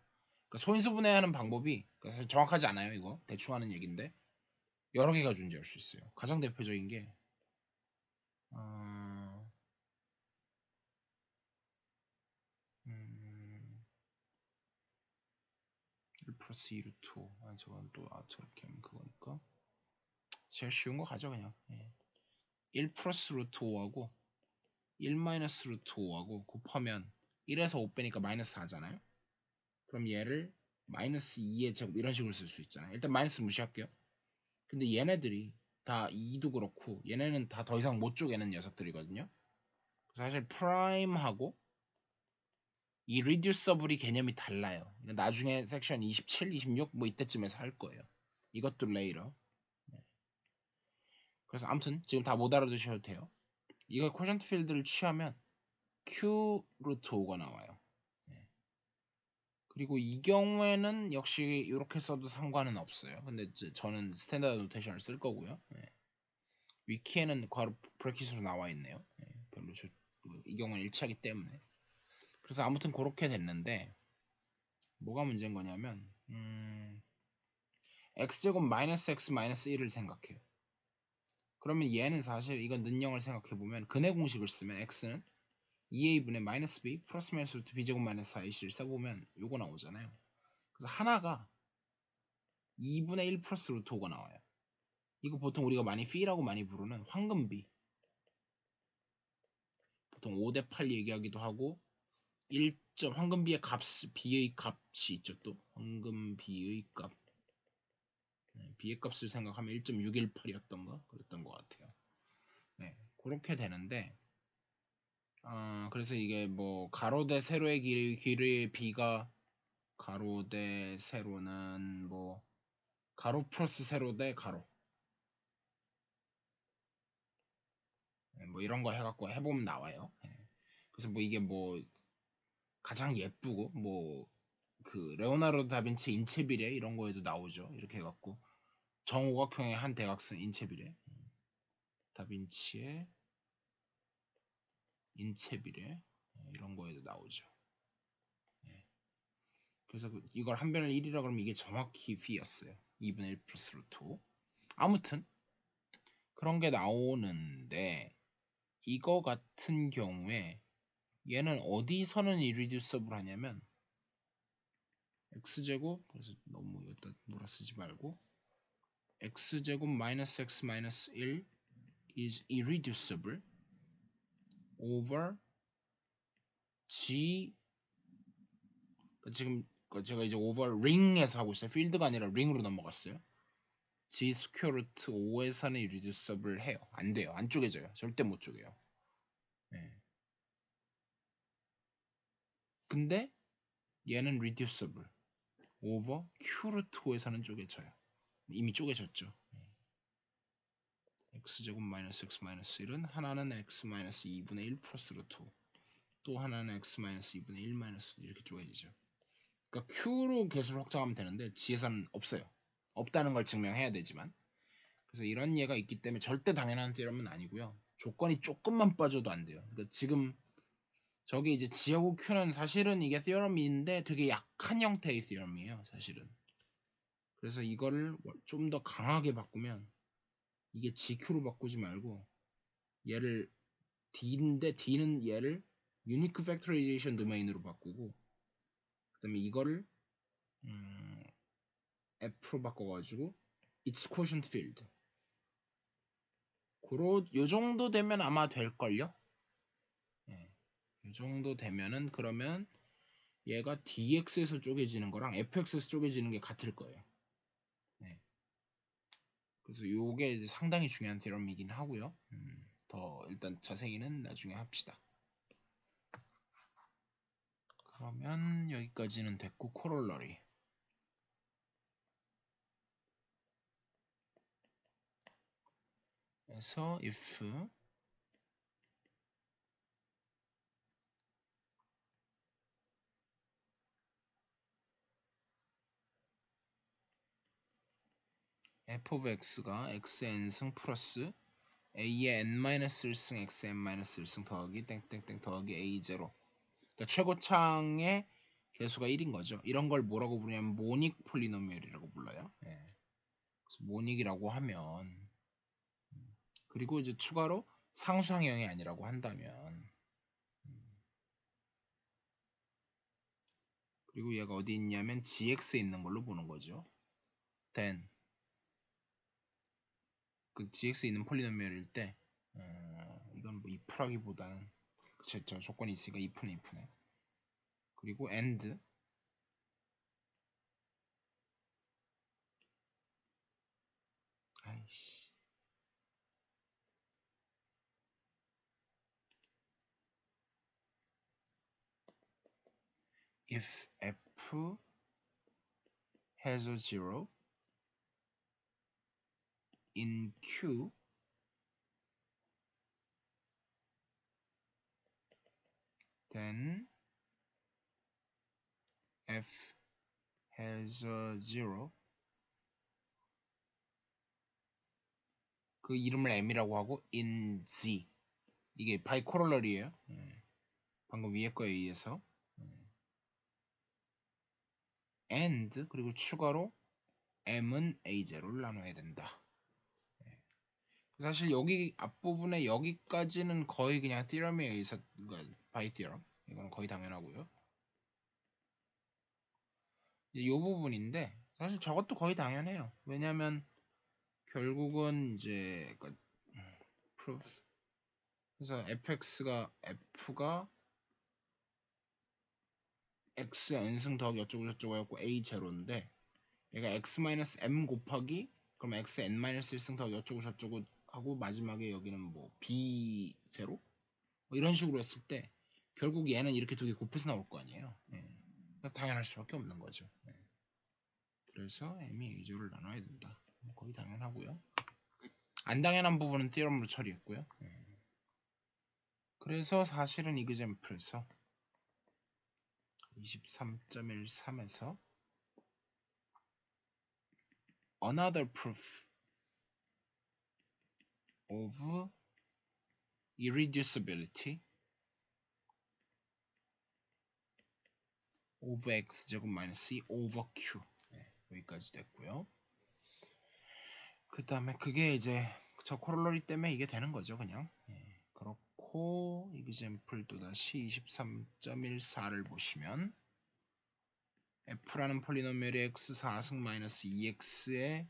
그러니까 소인수분해하는 방법이 사실 정확하지 않아요. 이거 대충 하는 얘기인데 여러 개가 존재할 수 있어요. 가장 대표적인 게 1 플러스 2 루트 5. 저건 또 저렇게 하면 그거니까 제일 쉬운 거 가져 그냥. 1 플러스 루트 5하고 1 마이너스 루트 5하고 곱하면 1에서 5 빼니까 마이너스 4잖아요. 그럼 얘를 마이너스 2의 제곱 이런 식으로 쓸 수 있잖아요. 일단 마이너스 무시할게요. 근데 얘네들이 다 2도 그렇고 얘네는 다 더 이상 못 쪼개는 녀석들이거든요. 사실 프라임하고 이 reducible이 개념이 달라요. 나중에 섹션 27, 26 뭐 이때쯤에서 할 거예요. 이것도 later. 그래서 아무튼 지금 다 못 알아두셔도 돼요. 이거 쿼션트 필드를 취하면 Q 루트 5가 나와요. 그리고 이 경우에는 역시 이렇게 써도 상관은 없어요. 근데 저는 스탠다드 노테이션을 쓸 거고요. 위키에는 괄호 브래킷으로 나와 있네요. 별로 이 경우는 일치하기 때문에. 그래서 아무튼 그렇게 됐는데 뭐가 문제인 거냐면 x제곱 마이너스 x 마이너스 1을 생각해요. 그러면 얘는 사실 이건 능령을 생각해보면 근해 공식을 쓰면 x는 2a분의 마이너스 b 플러스 마이너스 루트 b제곱 마이너스 4ac를 써보면 요거 나오잖아요. 그래서 하나가 2분의 1 플러스 루트 5가 나와요. 이거 보통 우리가 많이 피라고 많이 부르는 황금비. 보통 5대 8 얘기하기도 하고 1점 황금비의 b의 값이 있죠. 또 황금비의 값. b의 값을 생각하면 1.618이었던가 그랬던 것 같아요. 그렇게 되는데 그래서 이게 뭐 가로 대 세로의 길이의 b가 가로 대 세로는 뭐 가로 플러스 세로 대 가로 뭐 이런 거 해갖고 해보면 나와요. 그래서 뭐 이게 뭐 가장 예쁘고 뭐 그 레오나르도 다빈치 인체 비례 이런 거에도 나오죠. 이렇게 해갖고 정오각형의 한 대각선 인체 비례 다빈치의 인체 비례 이런 거에도 나오죠. 그래서 이걸 한 변을 1이라 그러면 이게 정확히 V였어요. 2분의 1 플러스 루트 5. 아무튼 그런 게 나오는데 이거 같은 경우에 얘는 어디서는 irreducible 하냐면 x제곱 그래서 너무 여기다 몰아쓰지 말고 x제곱 마이너스 x 마이너스 1 is irreducible over g 지금 제가 이제 over ring에서 하고 있어요. 필드가 아니라 ring으로 넘어갔어요. g 스퀘어 루트 5에서는 irreducible 해요. 안 돼요. 안 쪼개져요. 절대 못 쪼개요. 근데 얘는 reducible over q 루트 5에서는 쪼개져요. 이미 쪼개졌죠. x제곱 마이너스 x 마이너스 1은 하나는 x 마이너스 2분의 1 플러스 루트 5, 또 하나는 x 마이너스 2분의 1 마이너스 이렇게 쪼개지죠. 그러니까 q로 개수를 확장하면 되는데 g에서는 없어요. 없다는 걸 증명해야 되지만 그래서 이런 예가 있기 때문에 절대 당연한 theorem은 아니고요. 조건이 조금만 빠져도 안 돼요. 그러니까 지금 저게 이제 g하고 q는 사실은 이게 theorem인데 되게 약한 형태의 theorem이에요. 사실은. 그래서 이거를 좀 더 강하게 바꾸면 이게 GQ로 바꾸지 말고 얘를 D인데 D는 얘를 Unique Factorization 도메인으로 바꾸고 그 다음에 이거를 F로 바꿔가지고 It's Quotient Field 요 정도 되면 아마 될걸요? 요 정도 되면은 그러면 얘가 DX에서 쪼개지는 거랑 FX에서 쪼개지는 게 같을 거예요. 그래서 요게 이제 상당히 중요한 theorem이긴 하고요. 더 일단 자세히는 나중에 합시다. 그러면 여기까지는 됐고 코롤러리. 그래서 if f of x가 x의 n승 플러스 a의 n-1승 x의 n-1승 더하기 땡땡땡 더하기 a0 그러니까 최고창의 개수가 1인 거죠. 이런 걸 뭐라고 부르냐면 모닉 폴리노미얼이라고 불러요. 그래서 모닉이라고 하면 그리고 이제 추가로 상수항형이 아니라고 한다면 그리고 얘가 어디 있냐면 gx에 있는 걸로 보는 거죠. then 그 gx에 있는 폴리노미얼일 때 이건 뭐 if라기보다는 그쵸 저 조건이 있으니까 if네. 그리고 and 아이씨. If f has a zero in Q, then f has a zero. 그 이름을 m이라고 하고 in Z. 이게 바이코럴러리예요. 방금 위에 거에 의해서. and 그리고 추가로 m은 a0를 나눠야 된다. 사실 여기 앞부분에 여기까지는 거의 그냥 theorem에 의해서, 그러니까 by theorem. 이건 거의 당연하고요. 이 부분인데 사실 저것도 거의 당연해요. 왜냐면 결국은 이제 그러니까 proof. 그래서 f가 x n승 더하기 어쩌고 저쩌고 해갖고 a 제로인데 얘가 x-m 곱하기 그럼 x n-1승 더하기 어쩌고 저쩌고 하고 마지막에 여기는 뭐 b 제로 뭐 이런 식으로 했을 때 결국 얘는 이렇게 두 개 곱해서 나올 거 아니에요. 그래서 당연할 수밖에 없는 거죠. 그래서 m이 a0를 나눠야 된다. 거의 당연하고요. 안 당연한 부분은 theorem으로 처리했고요. 그래서 사실은 이그젬플에서 23.13에서 another proof of irreducibility of x제곱 마이너스 c over q. 여기까지 됐고요. 그 다음에 그게 이제 저 코롤러리 때문에 이게 되는 거죠, 그냥. 그렇고 이그젬플 또다시 23.14를 보시면 f라는 폴리노미얼이 x 4승 마이너스 2x의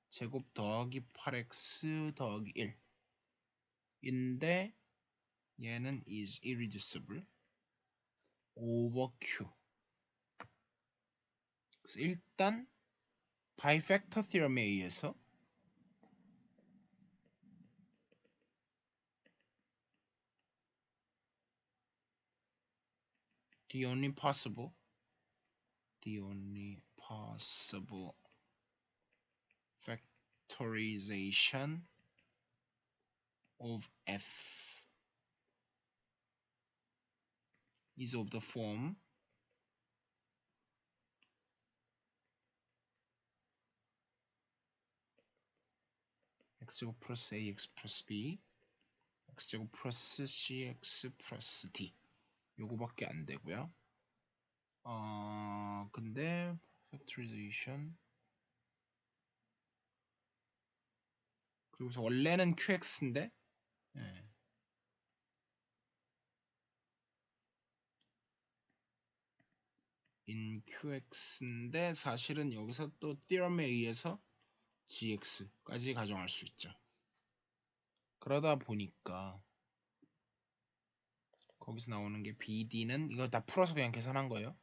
제곱 더하기 8x 더하기 1 인데 얘는 is irreducible over q. 그래서 일단 바이팩터 theorem에 의해서 the only possible factorization of f is of the form x제곱 플러스 ax 플러스 b x제곱 플러스 cx 플러스 d 요거밖에 안 되고요. 근데 factorization 그리고서 원래는 qx인데 in qx인데 사실은 여기서 또 theorem에 의해서 gx까지 가정할 수 있죠. 그러다 보니까 거기서 나오는 게 BD는 이거 다 풀어서 그냥 계산한 거예요.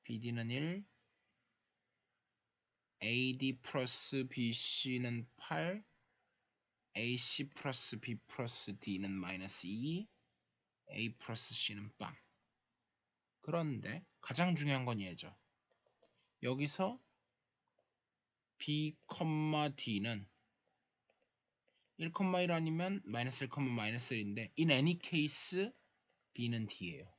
BD는 1, AD 플러스 BC는 8, AC 플러스 B 플러스 D는 마이너스 2, A 플러스 C는 빵. 그런데 가장 중요한 건 얘죠. 여기서 B, D는 1,1 아니면 마이너스 1, 마이너스 1인데 in any case B는 D예요.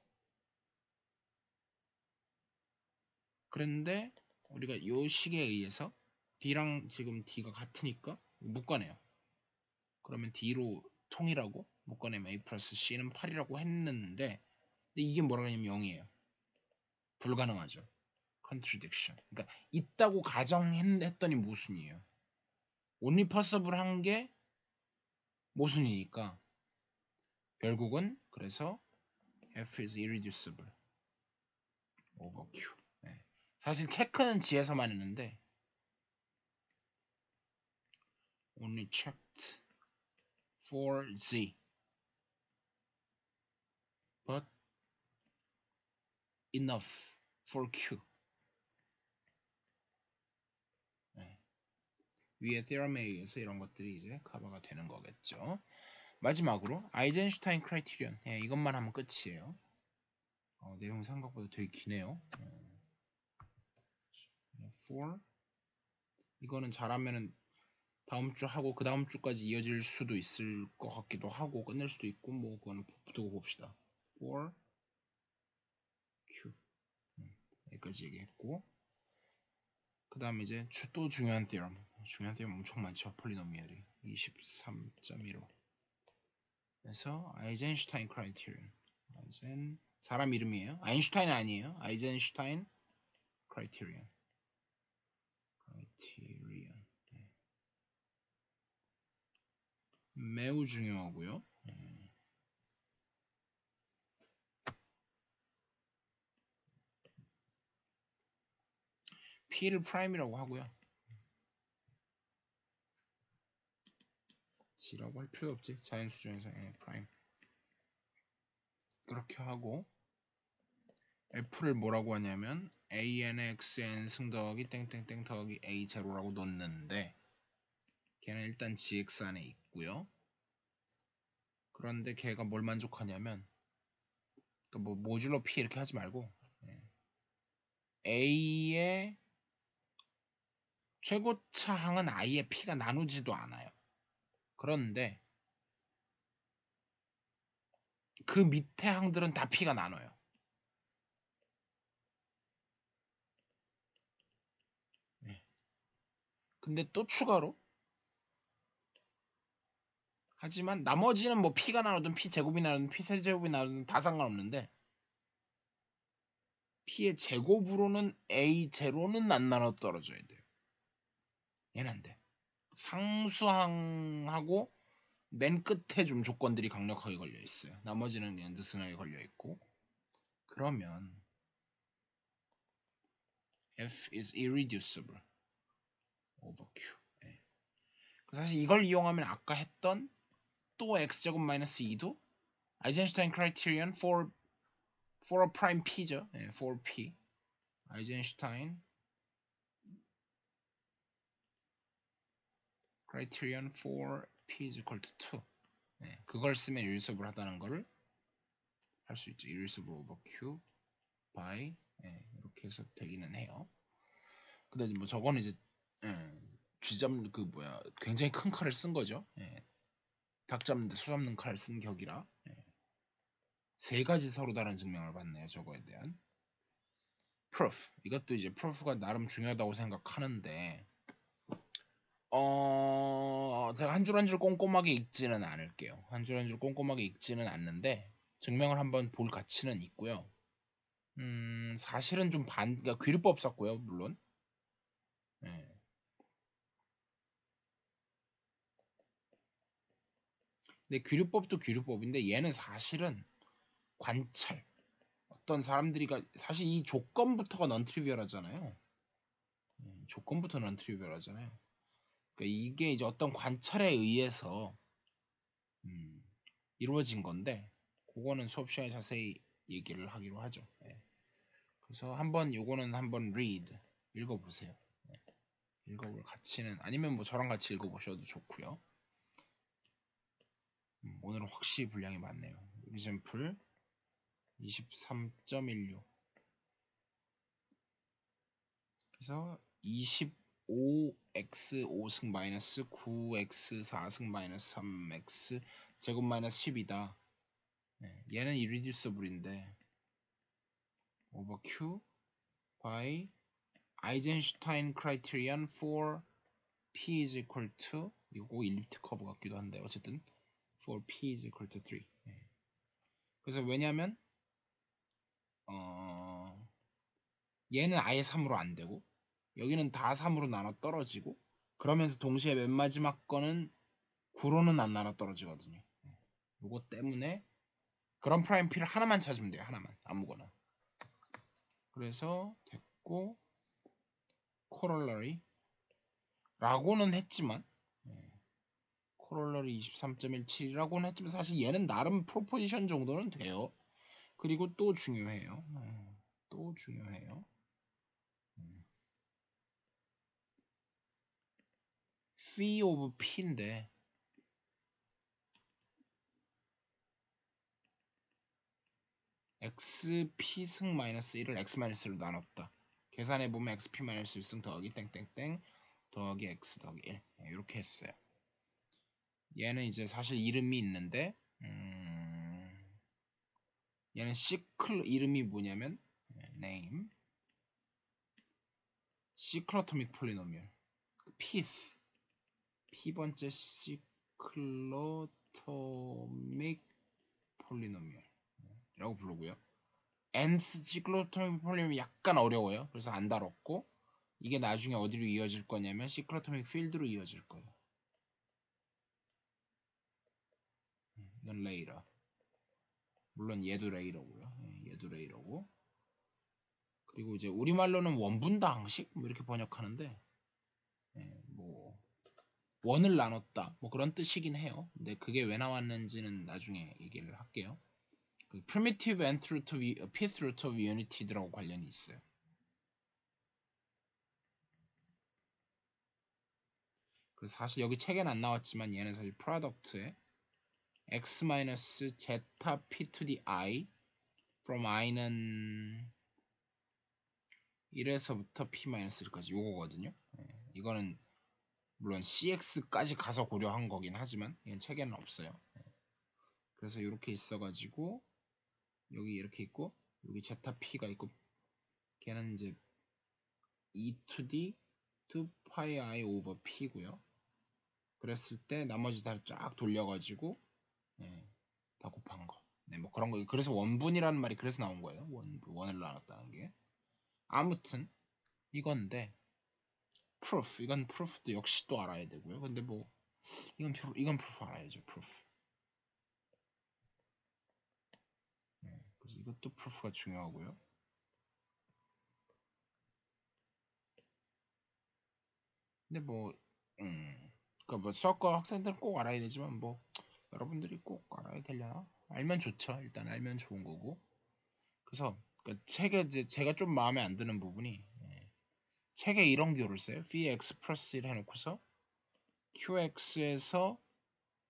그런데 우리가 요 식에 의해서 D랑 지금 D가 같으니까 묶어내요. 그러면 D로 통일하고 묶어내면 A 플러스 C는 8이라고 했는데 이게 뭐라고 하냐면 0이에요. 불가능하죠. contradiction. 그러니까 있다고 가정했더니 모순이에요. only possible 한 게 모순이니까 결국은 그래서 f is irreducible over q. 사실 체크는 G에서만 했는데 only checked for Z but enough for Q. 위에 theorem에 의해서 이런 것들이 이제 커버가 되는 거겠죠. 마지막으로 아이젠슈타인 크라이테리언. 예, 이것만 하면 끝이에요. 내용 생각보다 되게 기네요. for 이거는 잘하면은 다음 주 하고 그 다음 주까지 이어질 수도 있을 것 같기도 하고 끝낼 수도 있고 뭐 그거는 두고 봅시다. for q 여기까지 얘기했고 그 다음에 이제 또 중요한 theorem 엄청 많죠. 폴리노미얼이 23.15 그래서 아이젠슈타인 크라이테리언 사람 이름이에요. 아인슈타인 아니에요. 아이젠슈타인 크라이테리언 매우 중요하고요. P를 프라임이라고 하고요. G라고 할 필요 없지. 자연수 중에서 프라임 그렇게 하고 F를 뭐라고 하냐면 ANXN 승더하기 땡땡땡 더하기 A 제로라고 놓는데 걔는 일단 GX 안에 있고요. 그런데 걔가 뭘 만족하냐면 그러니까 뭐 모듈러 P 이렇게 하지 말고 A의 최고차 항은 I의 P가 나누지도 않아요. 그런데 그 밑에 항들은 다 P가 나눠요. 근데 또 추가로 하지만 나머지는 뭐 P가 나누든 P 제곱이 나누든 P 세제곱이 나누든 다 상관없는데 P의 제곱으로는 A 제로는 안 나눠 떨어져야 돼요. 얘는 안 돼. 상수항하고 맨 끝에 좀 조건들이 강력하게 걸려 있어요. 나머지는 그냥 느슨하게 걸려 있고 그러면 F is irreducible over Q. 사실 이걸 이용하면 아까 했던 또 x제곱 마이너스 2도 아이젠슈타인 크라이테리언 for a prime p죠. for p 아이젠슈타인 criterion for p is equal to 2 그걸 쓰면 irreducible 하다는 거를 할 수 있죠. irreducible over q by 이렇게 해서 되기는 해요. 근데 뭐 저거는 이제 쥐잡는 그 뭐야 굉장히 큰 칼을 쓴 거죠. 닭 잡는데 소 잡는 칼을 쓴 격이라 세 가지 서로 다른 증명을 받네요. 저거에 대한 proof 이것도 이제 proof가 나름 중요하다고 생각하는데 제가 한 줄 한 줄 꼼꼼하게 읽지는 않을게요. 한 줄 한 줄 꼼꼼하게 읽지는 않는데 증명을 한번 볼 가치는 있고요. 사실은 좀 그러니까 귀류법 썼고요, 물론. 근데 귀류법도 귀류법인데 얘는 사실은 관찰. 어떤 사람들이가 사실 이 조건부터가 넌트리비얼하잖아요. 조건부터 넌트리비얼하잖아요. 그러니까 이게 이제 어떤 관찰에 의해서 이루어진 건데 그거는 수업 시간에 자세히 얘기를 하기로 하죠. 그래서 요거는 한번 read 읽어보세요. 읽어볼 가치는 아니면 뭐 저랑 같이 읽어보셔도 좋고요. 오늘은 확실히 분량이 많네요. example 23.16 그래서 25x 5승 마이너스 9x 4승 마이너스 3x 제곱 마이너스 10이다. 얘는 irreducible인데 over q by Eisenstein criterion for p is equal to 이거 일리프틱 커브 같기도 한데 어쨌든 for p is equal to 3 그래서 왜냐면 얘는 아예 3으로 안 되고 여기는 다 3으로 나눠 떨어지고 그러면서 동시에 맨 마지막 거는 9로는 안 나눠 떨어지거든요. 요거 때문에 그런 프라임 P를 하나만 찾으면 돼요. 하나만 아무거나. 그래서 됐고 코롤러리 라고는 했지만 코롤러리 23.17이라고는 했지만 사실 얘는 나름 프로포지션 정도는 돼요. 그리고 또 중요해요. 또 중요해요. phi of p인데 xp 승 마이너스 1을 x 마이너스 1로 나눴다. 계산해보면 xp 마이너스 1승 더하기 땡땡땡 더하기 x 더하기 1 이렇게 했어요. 얘는 이제 사실 이름이 있는데 얘는 시클 이름이 뭐냐면 name 시클로토믹 폴리노미얼 pth p번째 시클로토믹 폴리노미얼 이라고 부르고요. nth 시클로토믹 폴리노미얼이 약간 어려워요. 그래서 안 다뤘고 이게 나중에 어디로 이어질 거냐면 시클로토믹 필드로 이어질 거예요. 이건 레이러. 물론 얘도 레이러고요. 얘도 레이러고. 그리고 이제 우리말로는 원분다항식 뭐 이렇게 번역하는데 뭐 원을 나눴다 뭐 그런 뜻이긴 해요. 근데 그게 왜 나왔는지는 나중에 얘기를 할게요. 그 primitive nth root of pth root of united라고 관련이 있어요. 그래서 사실 여기 책에는 안 나왔지만 얘는 사실 프로덕트에 x-zeta p to the I from i는 1에서부터 p-1까지 요거거든요. 이거는 물론 cx까지 가서 고려한 거긴 하지만 이건 책에는 없어요. 그래서 이렇게 있어가지고 여기 이렇게 있고 여기 제타 p가 있고 걔는 이제 e to d 2pi i over p고요. 그랬을 때 나머지 다 쫙 돌려가지고 다 곱한 거. 뭐 그런 거. 그래서 원분이라는 말이 그래서 나온 거예요. 원을 나눴다는 게. 아무튼 이건데 proof 이건 proof도 역시 또 알아야 되고요. 근데 뭐 이건 proof 알아야죠. proof. 그래서 이것도 proof가 중요하고요. 근데 뭐 그러니까 뭐 수학과 학생들은 꼭 알아야 되지만 뭐 여러분들이 꼭 알아야 되려나? 알면 좋죠. 일단 알면 좋은 거고. 그래서 그 책에 이제 제가 좀 마음에 안 드는 부분이 책에 이런 기호를 써요. px 플러스 1 해놓고서 qx에서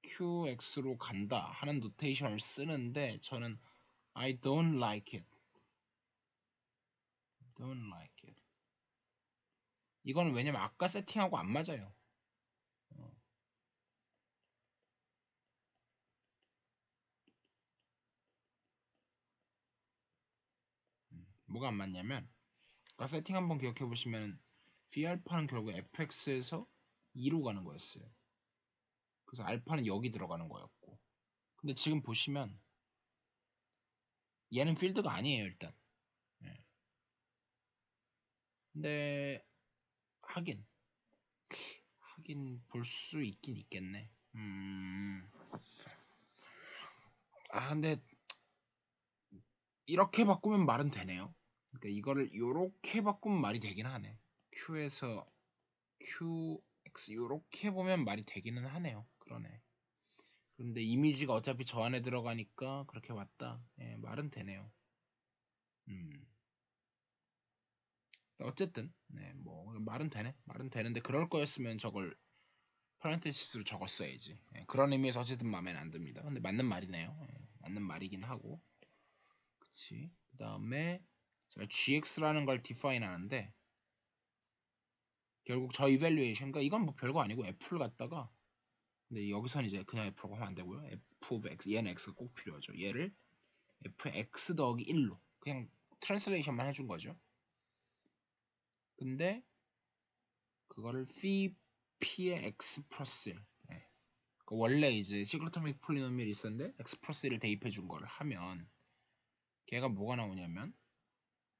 qx로 간다 하는 노테이션을 쓰는데 저는 I don't like it. Don't like it. 이거는 왜냐면 아까 세팅하고 안 맞아요. 뭐가 안 맞냐면 아까 세팅 한번 기억해 보시면 V알파는 결국 fx에서 2로 가는 거였어요. 그래서 알파는 여기 들어가는 거였고 근데 지금 보시면 얘는 필드가 아니에요 일단. 근데 하긴 볼 수 있긴 있겠네. 근데 이렇게 바꾸면 말은 되네요. 그러니까 이거를 요렇게 바꾸면 말이 되긴 하네. Q에서 QX 요렇게 보면 말이 되기는 하네요. 그러네. 그런데 이미지가 어차피 저 안에 들어가니까 그렇게 왔다. 말은 되네요. 어쨌든 뭐 말은 되네. 말은 되는데 그럴 거였으면 저걸 파렌테시스로 적었어야지. 그런 의미에서 어쨌든 마음에는 안 듭니다. 근데 맞는 말이네요. 맞는 말이긴 하고. 그치. 그 다음에 제가 gx라는 걸 define 하는데 결국 저 evaluation, 그러니까 이건 뭐 별거 아니고 f를 갖다가 근데 여기선 이제 그냥 f라고 하면 안 되고요. f of x, 얘는 x가 꼭 필요하죠. 얘를 fx 더하기 1로 그냥 트랜슬레이션만 해준 거죠. 근데 그거를 phi p의 x 플러스 1 그러니까 원래 이제 시크로토믹 폴리노미얼이 있었는데 x 플러스 1을 대입해 준 거를 하면 걔가 뭐가 나오냐면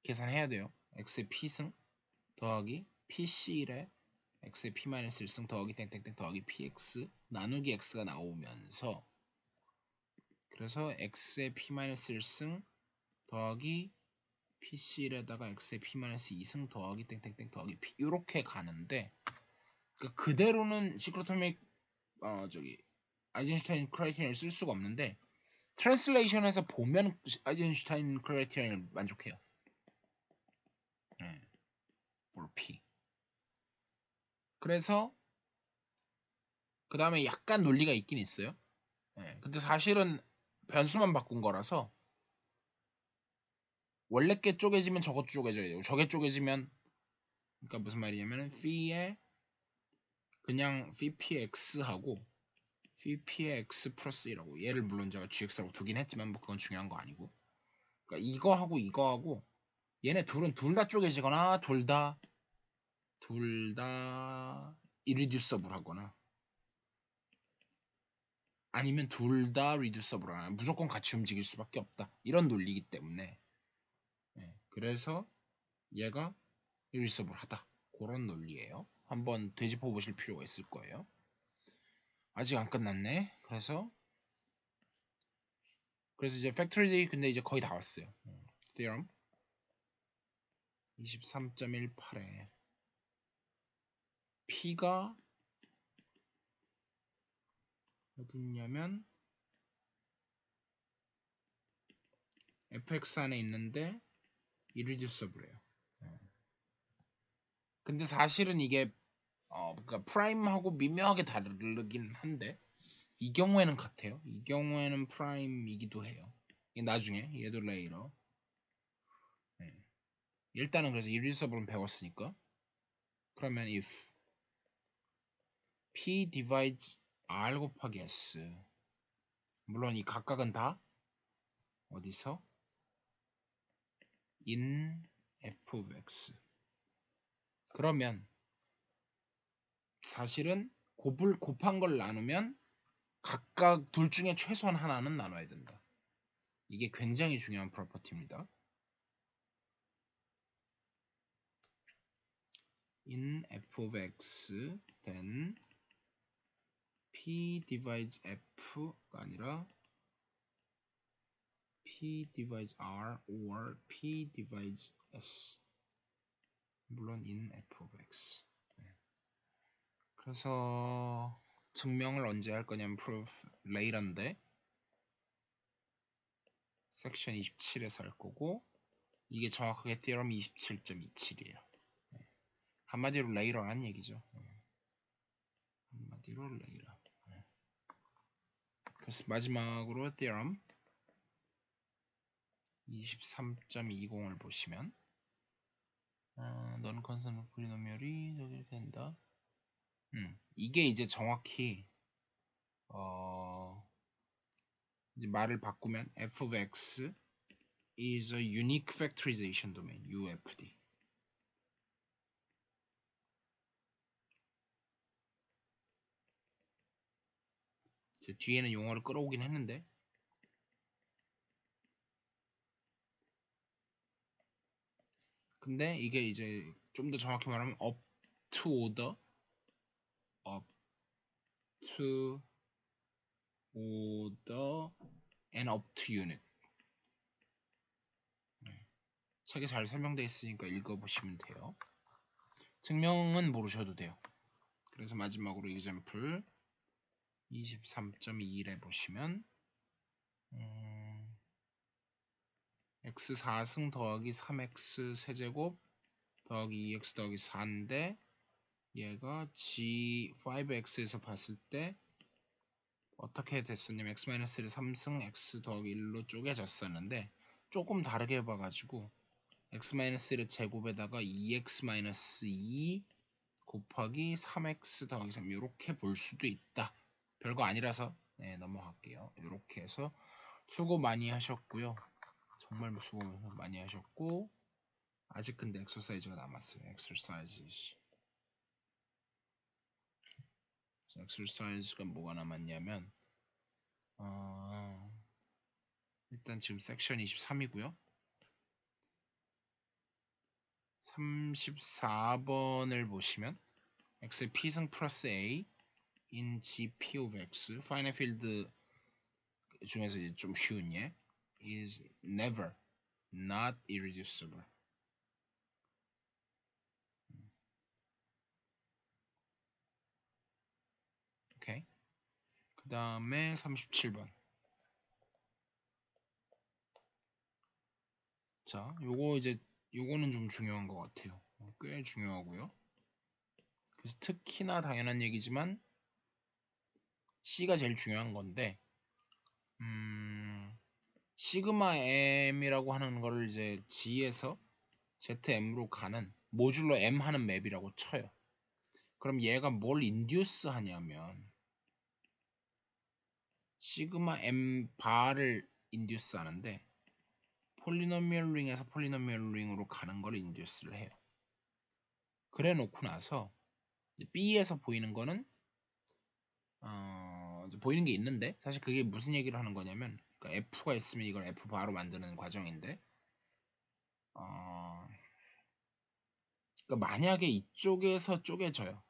계산해야 돼요. x의 p승 더하기 pc1에 x의 p-1승 더하기 땡땡땡 더하기 px 나누기 x가 나오면서 그래서 x의 p-1승 더하기 pc1에다가 x의 p-2승 더하기 땡땡땡 더하기 p 이렇게 가는데 그러니까 그대로는 시크로토믹 아이젠슈타인 크라이테리언을 쓸 수가 없는데 트랜슬레이션에서 보면 아이젠슈타인 크라이테리언을 만족해요. for p. 그래서 그 다음에 약간 논리가 있긴 있어요. 예, 근데 사실은 변수만 바꾼 거라서 원래 게 쪼개지면 저것도 쪼개져야 돼요. 저게 쪼개지면 그러니까 무슨 말이냐면은 p에 그냥 px하고 px 플러스 1하고 얘를 물론 제가 gx라고 두긴 했지만 뭐 그건 중요한 거 아니고 그러니까 이거하고 이거하고 얘네 둘은 둘 다 쪼개지거나 둘 다 irreducible 하거나 아니면 둘 다 reducible 하거나 무조건 같이 움직일 수밖에 없다. 이런 논리이기 때문에 예, 그래서 얘가 irreducible 하다. 그런 논리예요. 한번 되짚어 보실 필요가 있을 거예요. 아직 안 끝났네. 그래서 이제 팩토리즈 근데 이제 거의 다 왔어요. theorem 23.18에 P가 어딨냐면 fx 안에 있는데 irreducible예요. 근데 사실은 이게 그러니까 프라임하고 미묘하게 다르긴 한데 이 경우에는 같아요. 이 경우에는 프라임이기도 해요. 나중에 얘도 레이러. 네. 일단은 그래서 irreducible은 배웠으니까 그러면 if P divides R 곱하기 S 물론 이 각각은 다 어디서? in f of x 그러면 사실은 곱한 걸 나누면 각각 둘 중에 최소한 하나는 나눠야 된다. 이게 굉장히 중요한 프로퍼티입니다. in f of x then p divides f가 아니라 p divides r or p divides s 물론 in f of x 그래서 증명을 언제 할 거냐면 proof later인데 섹션 27에서 할 거고 이게 정확하게 theorem 27.27이에요. 한마디로 later란 얘기죠. 한마디로 later. 그래서 마지막으로 theorem 23.20을 보시면 너는 컨스턴트 폴리노미얼이 이렇게 된다. 이게 이제 정확히 이제 말을 바꾸면 f of x is a unique factorization domain UFD. 제 뒤에는 용어를 끌어오긴 했는데 근데 이게 이제 좀 더 정확히 말하면 up to order and up to unit 책에 잘 설명되어 있으니까 읽어보시면 돼요. 증명은 모르셔도 돼요. 그래서 마지막으로 example 23.21에 보시면 x 4승 더하기 3x 세제곱 더하기 2x 더하기 4인데 얘가 g5x에서 봤을 때 어떻게 됐었냐면 x-1을 3승 x 더하기 1로 쪼개졌었는데 조금 다르게 봐가지고 x-1을 제곱에다가 2x-2 곱하기 3x 더하기 3 이렇게 볼 수도 있다. 별거 아니라서 넘어갈게요. 이렇게 해서 수고 많이 하셨고요. 정말 수고 많이 하셨고 아직 근데 엑서사이즈가 남았어요. 엑서사이즈가 뭐가 남았냐면 일단 지금 섹션 23이고요. 34번을 보시면 x의 p승 플러스 a in gp of x 파이널 필드 중에서 이제 좀 쉬운 예 is never not irreducible. 오케이. 그 다음에 37번. 자, 요거는 좀 중요한 것 같아요. 꽤 중요하고요. 그래서 특히나 당연한 얘기지만 C가 제일 중요한 건데 시그마 m이라고 하는 거를 이제 G에서 ZM으로 가는 모듈러 M 하는 맵이라고 쳐요. 그럼 얘가 뭘 인듀스 하냐면 시그마 M 바를 인듀스 하는데 폴리노미얼 링에서 폴리노미얼 링으로 가는 걸 인듀스를 해요. 그래 놓고 나서 B에서 보이는 거는 보이는 게 있는데 사실 그게 무슨 얘기를 하는 거냐면 그러니까 F가 있으면 이걸 F 바로 만드는 과정인데 그러니까 만약에 이쪽에서 쪼개져요.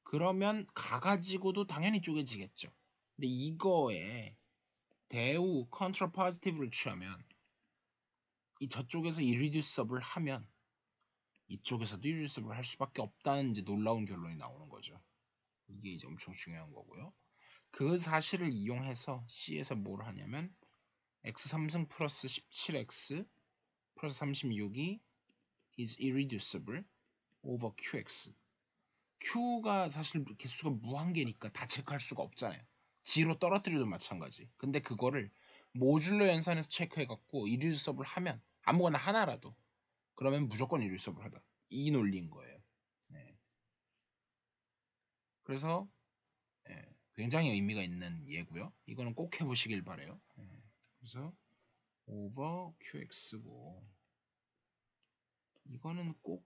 그러면 가가지고도 당연히 쪼개지겠죠. 근데 이거에 대우 컨트라 포지티브를 취하면 이 저쪽에서 irreducible 하면 이쪽에서도 irreducible 할 수밖에 없다는 이제 놀라운 결론이 나오는 거죠. 이게 이제 엄청 중요한 거고요. 그 사실을 이용해서 C에서 뭘 하냐면 x3승 플러스 17x 플러스 36이 is irreducible over qx. q가 사실 개수가 무한계니까 다 체크할 수가 없잖아요. G로 떨어뜨려도 마찬가지. 근데 그거를 모듈러 연산에서 체크해갖고 irreducible 하면 아무거나 하나라도 그러면 무조건 irreducible 하다. 이 논리인 거예요. 네. 그래서 굉장히 의미가 있는 예고요. 이거는 꼭 해보시길 바래요. 그래서 over qx고 이거는 꼭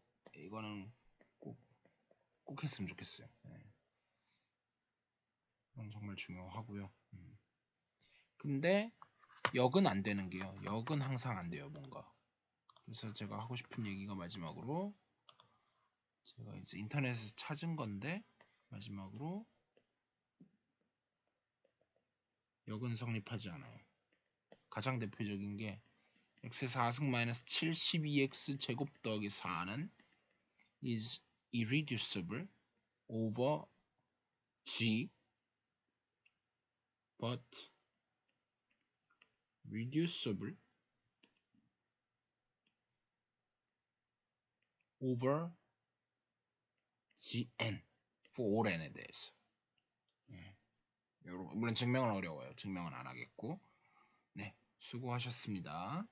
했으면 좋겠어요. 이건 정말 중요하고요. 근데 역은 안 되는 게요. 역은 항상 안 돼요, 뭔가. 그래서 제가 하고 싶은 얘기가 마지막으로 제가 이제 인터넷에서 찾은 건데 마지막으로 역은 성립하지 않아요. 가장 대표적인 게 x의 4승 마이너스 72x 제곱 더하기 4는 is irreducible over g but reducible over gn for all n에 대해서. 물론 증명은 어려워요. 증명은 안 하겠고. 네, 수고하셨습니다.